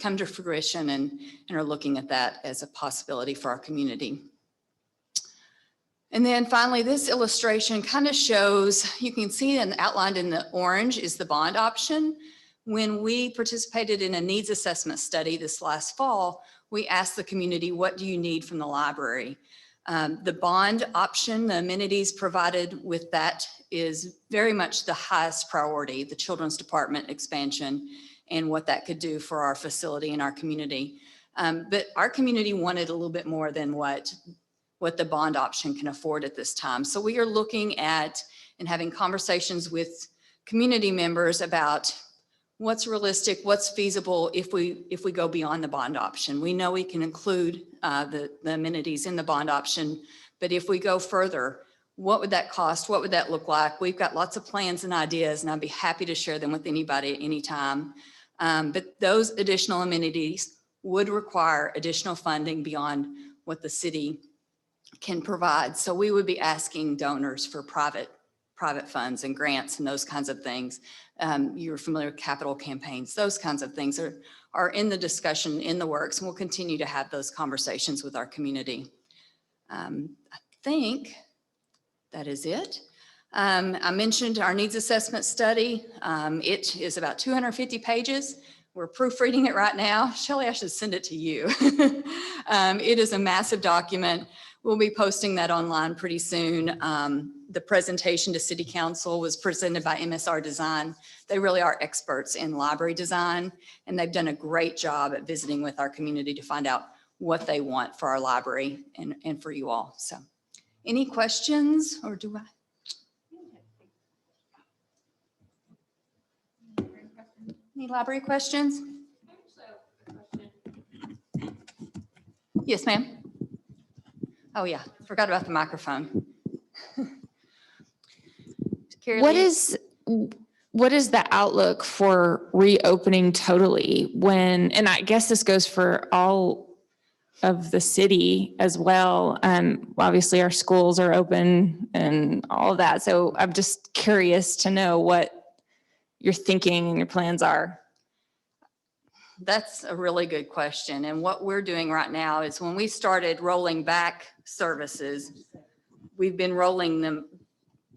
come to fruition, and are looking at that as a possibility for our community. And then finally, this illustration kind of shows, you can see and outlined in the orange is the bond option. When we participated in a needs assessment study this last fall, we asked the community, what do you need from the library? The bond option, the amenities provided with that is very much the highest priority, the children's department expansion and what that could do for our facility and our community. But our community wanted a little bit more than what the bond option can afford at this time. So we are looking at and having conversations with community members about what's realistic, what's feasible if we go beyond the bond option. We know we can include the amenities in the bond option, but if we go further, what would that cost? What would that look like? We've got lots of plans and ideas, and I'd be happy to share them with anybody at any time. But those additional amenities would require additional funding beyond what the city can provide. So we would be asking donors for private funds and grants and those kinds of things. You're familiar with capital campaigns. Those kinds of things are in the discussion, in the works, and we'll continue to have those conversations with our community. I think that is it. I mentioned our needs assessment study. It is about 250 pages. We're proofreading it right now. Shelley, I should send it to you. It is a massive document. We'll be posting that online pretty soon. The presentation to City Council was presented by MSR Design. They really are experts in library design, and they've done a great job at visiting with our community to find out what they want for our library and for you all. So any questions, or do I? Any library questions? Yes, ma'am. Oh, yeah, forgot about the microphone. Carrie What Lee? is the outlook for reopening totally when, and I guess this goes for all of the city as well. Obviously our schools are open and all of that. So I'm just curious to know what your thinking and your plans are. That's a really good question. And what we're doing right now is when we started rolling back services, we've been rolling them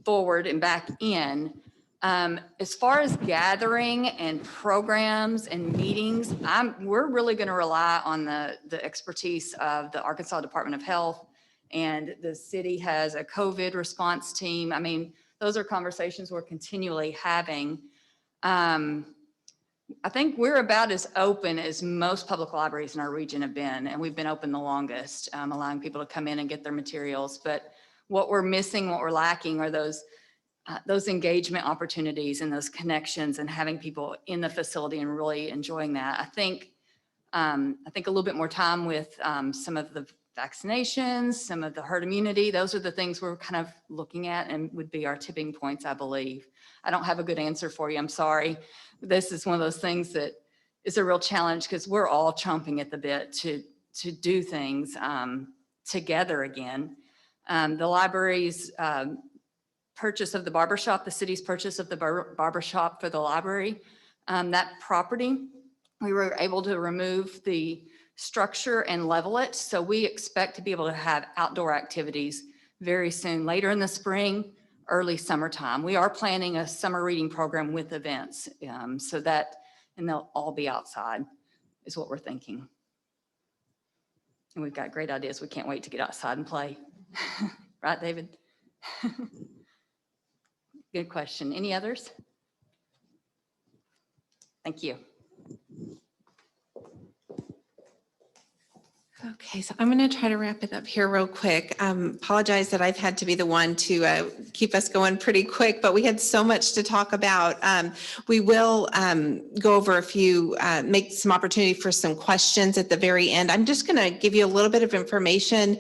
forward and back in. As far as gathering and programs and meetings, we're really going to rely on the expertise of the Arkansas Department of Health, and the city has a COVID response team. I mean, those are conversations we're continually having. I think we're about as open as most public libraries in our region have been, and we've been open the longest, allowing people to come in and get their materials. But what we're missing, what we're lacking are those engagement opportunities and those connections and having people in the facility and really enjoying that. I think a little bit more time with some of the vaccinations, some of the herd immunity, those are the things we're kind of looking at and would be our tipping points, I believe. I don't have a good answer for you. I'm sorry. This is one of those things that is a real challenge because we're all chomping at the bit to do things together again. The library's purchase of the barbershop, the city's purchase of the barbershop for the library, that property, we were able to remove the structure and level it. So we expect to be able to have outdoor activities very soon, later in the spring, early summertime. We are planning a summer reading program with events and they'll all be outside is what we're thinking. And we've got great ideas. We can't wait to get outside and play. Right, David? Good question. Any others? Thank you. Okay, so I'm going to try to wrap it up here real quick. Apologize that I've had to be the one to keep us going pretty quick, but we had so much to talk about. We will go over a few, make some opportunity for some questions at the very end. I'm just going to give you a little bit of information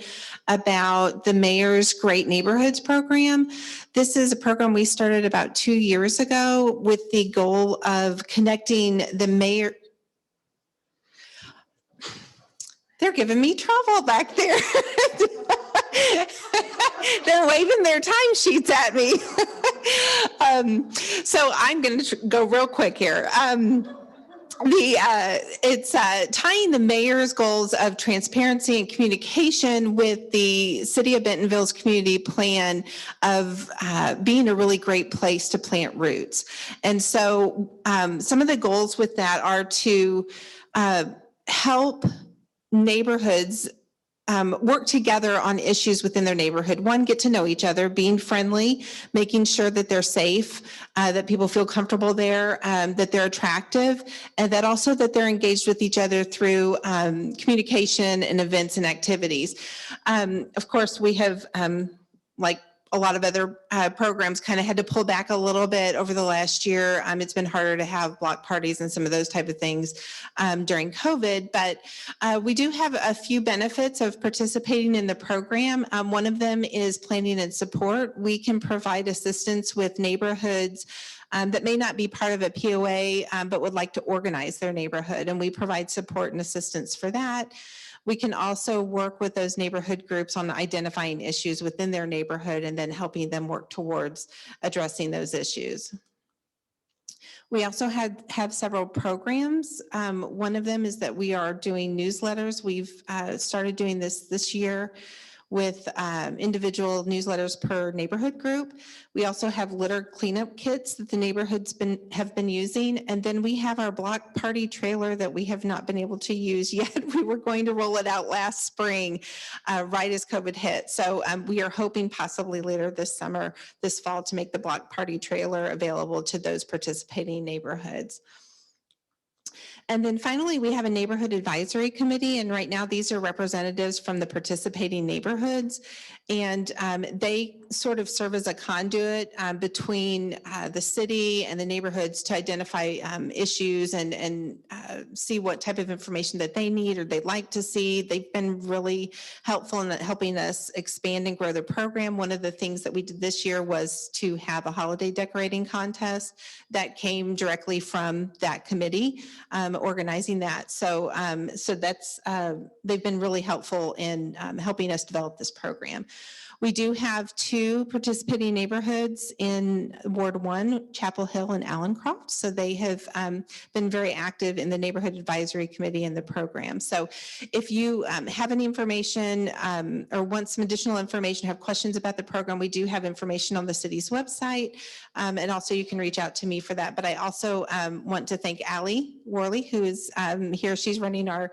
about the Mayor's Great Neighborhoods program. This is a program we started about 2 years ago with the goal of connecting the mayor. They're giving me trouble back there. They're waving their timesheets at me. So I'm going to go real quick here. It's tying the mayor's goals of transparency and communication with the City of Bentonville's community plan of being a really great place to plant roots. And so some of the goals with that are to help neighborhoods work together on issues within their neighborhood. One, get to know each other, being friendly, making sure that they're safe, that people feel comfortable there, that they're attractive, and that also that they're engaged with each other through communication and events and activities. Of course, we have, like a lot of other programs, kind of had to pull back a little bit over the last year. It's been harder to have block parties and some of those type of things during COVID, but we do have a few benefits of participating in the program. One of them is planning and support. We can provide assistance with neighborhoods that may not be part of a POA, but would like to organize their neighborhood, and we provide support and assistance for that. We can also work with those neighborhood groups on identifying issues within their neighborhood and then helping them work towards addressing those issues. We also have several programs. One of them is that we are doing newsletters. We've started doing this year. with individual newsletters per neighborhood group. We also have litter cleanup kits that the neighborhoods have been using. And then we have our block party trailer that we have not been able to use yet. We were going to roll it out last spring, right as COVID hit. So we are hoping possibly later this summer, this fall, to make the block party trailer available to those participating neighborhoods. And then finally, we have a neighborhood advisory committee. And right now, these are representatives from the participating neighborhoods. And they sort of serve as a conduit between the city and the neighborhoods to identify issues and see what type of information that they need or they'd like to see. They've been really helpful in helping us expand and grow the program. One of the things that we did this year was to have a holiday decorating contest that came directly from that committee. Organizing that. So that's, they've been really helpful in helping us develop this program. We do have 2 participating neighborhoods in Ward 1, Chapel Hill and Allencroft. So they have been very active in the Neighborhood Advisory Committee and the program. So if you have any information or want some additional information, have questions about the program, we do have information on the city's website. And also you can reach out to me for that. But I also want to thank Allie Worley, who is here. She's running our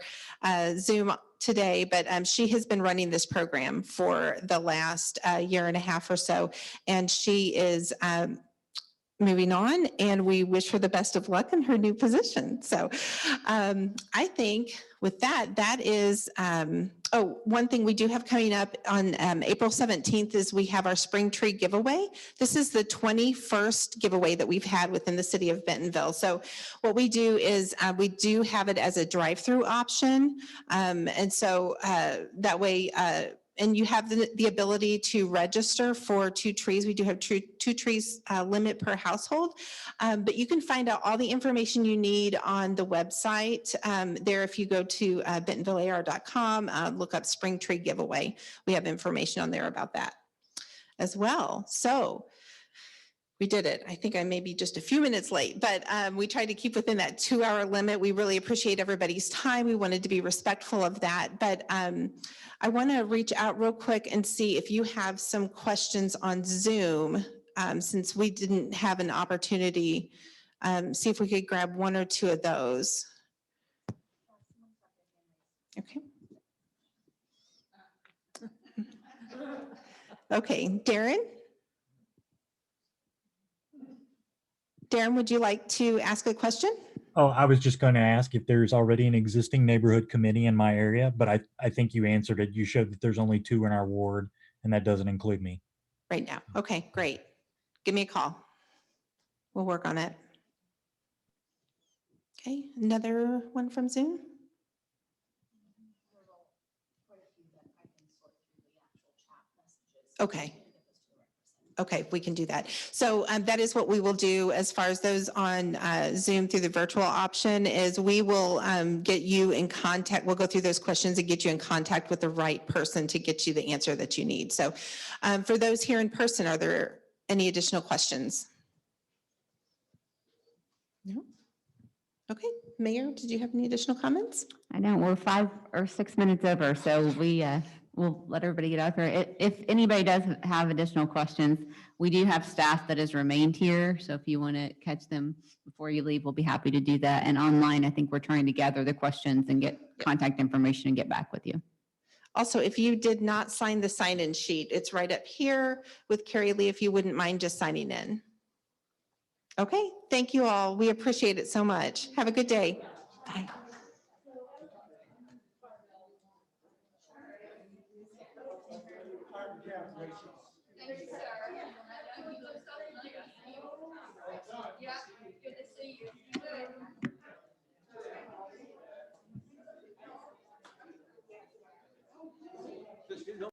Zoom today, but she has been running this program for the last year and a half or so, and she is moving on, and we wish her the best of luck in her new position. So I think with that, that is, one thing we do have coming up on April 17th is we have our spring tree giveaway. This is the 21st giveaway that we've had within the city of Bentonville. So what we do is we do have it as a drive-through option. And so that way, and you have the ability to register for 2 trees. We do have 2 trees limit per household, but you can find out all the information you need on the website there. If you go to bentonvillear.com, look up spring tree giveaway. We have information on there about that as well. So we did it. I think I may be just a few minutes late, but we tried to keep within that 2-hour limit. We really appreciate everybody's time. We wanted to be respectful of that, but I want to reach out real quick and see if you have some questions on Zoom, since we didn't have an opportunity. See if we could grab 1 or 2 of those. Okay. Okay, Darren? Darren, would you like to ask a question? Oh, I was just going to ask if there's already an existing neighborhood committee in my area, but I think you answered it. You showed that there's only 2 in our ward, and that doesn't include me. Right now. Okay, great. Give me a call. We'll work on it. Okay, another one from Zoom. Okay. Okay, we can do that. So that is what we will do as far as those on Zoom through the virtual option is we will get you in contact. We'll go through those questions and get you in contact with the right person to get you the answer that you need. So for those here in person, are there any additional questions? No? Okay, Mayor, did you have any additional comments? I know we're 5 or 6 minutes over, so we'll let everybody get out there. If anybody does have additional questions, we do have staff that has remained here. So if you want to catch them before you leave, we'll be happy to do that. And online, I think we're trying to gather the questions and get contact information and get back with you. Also, if you did not sign the sign-in sheet, it's right up here with Carrie Lee, if you wouldn't mind just signing in. Okay, thank you all. We appreciate it so much. Have a good day. Bye. Yeah, good to see you.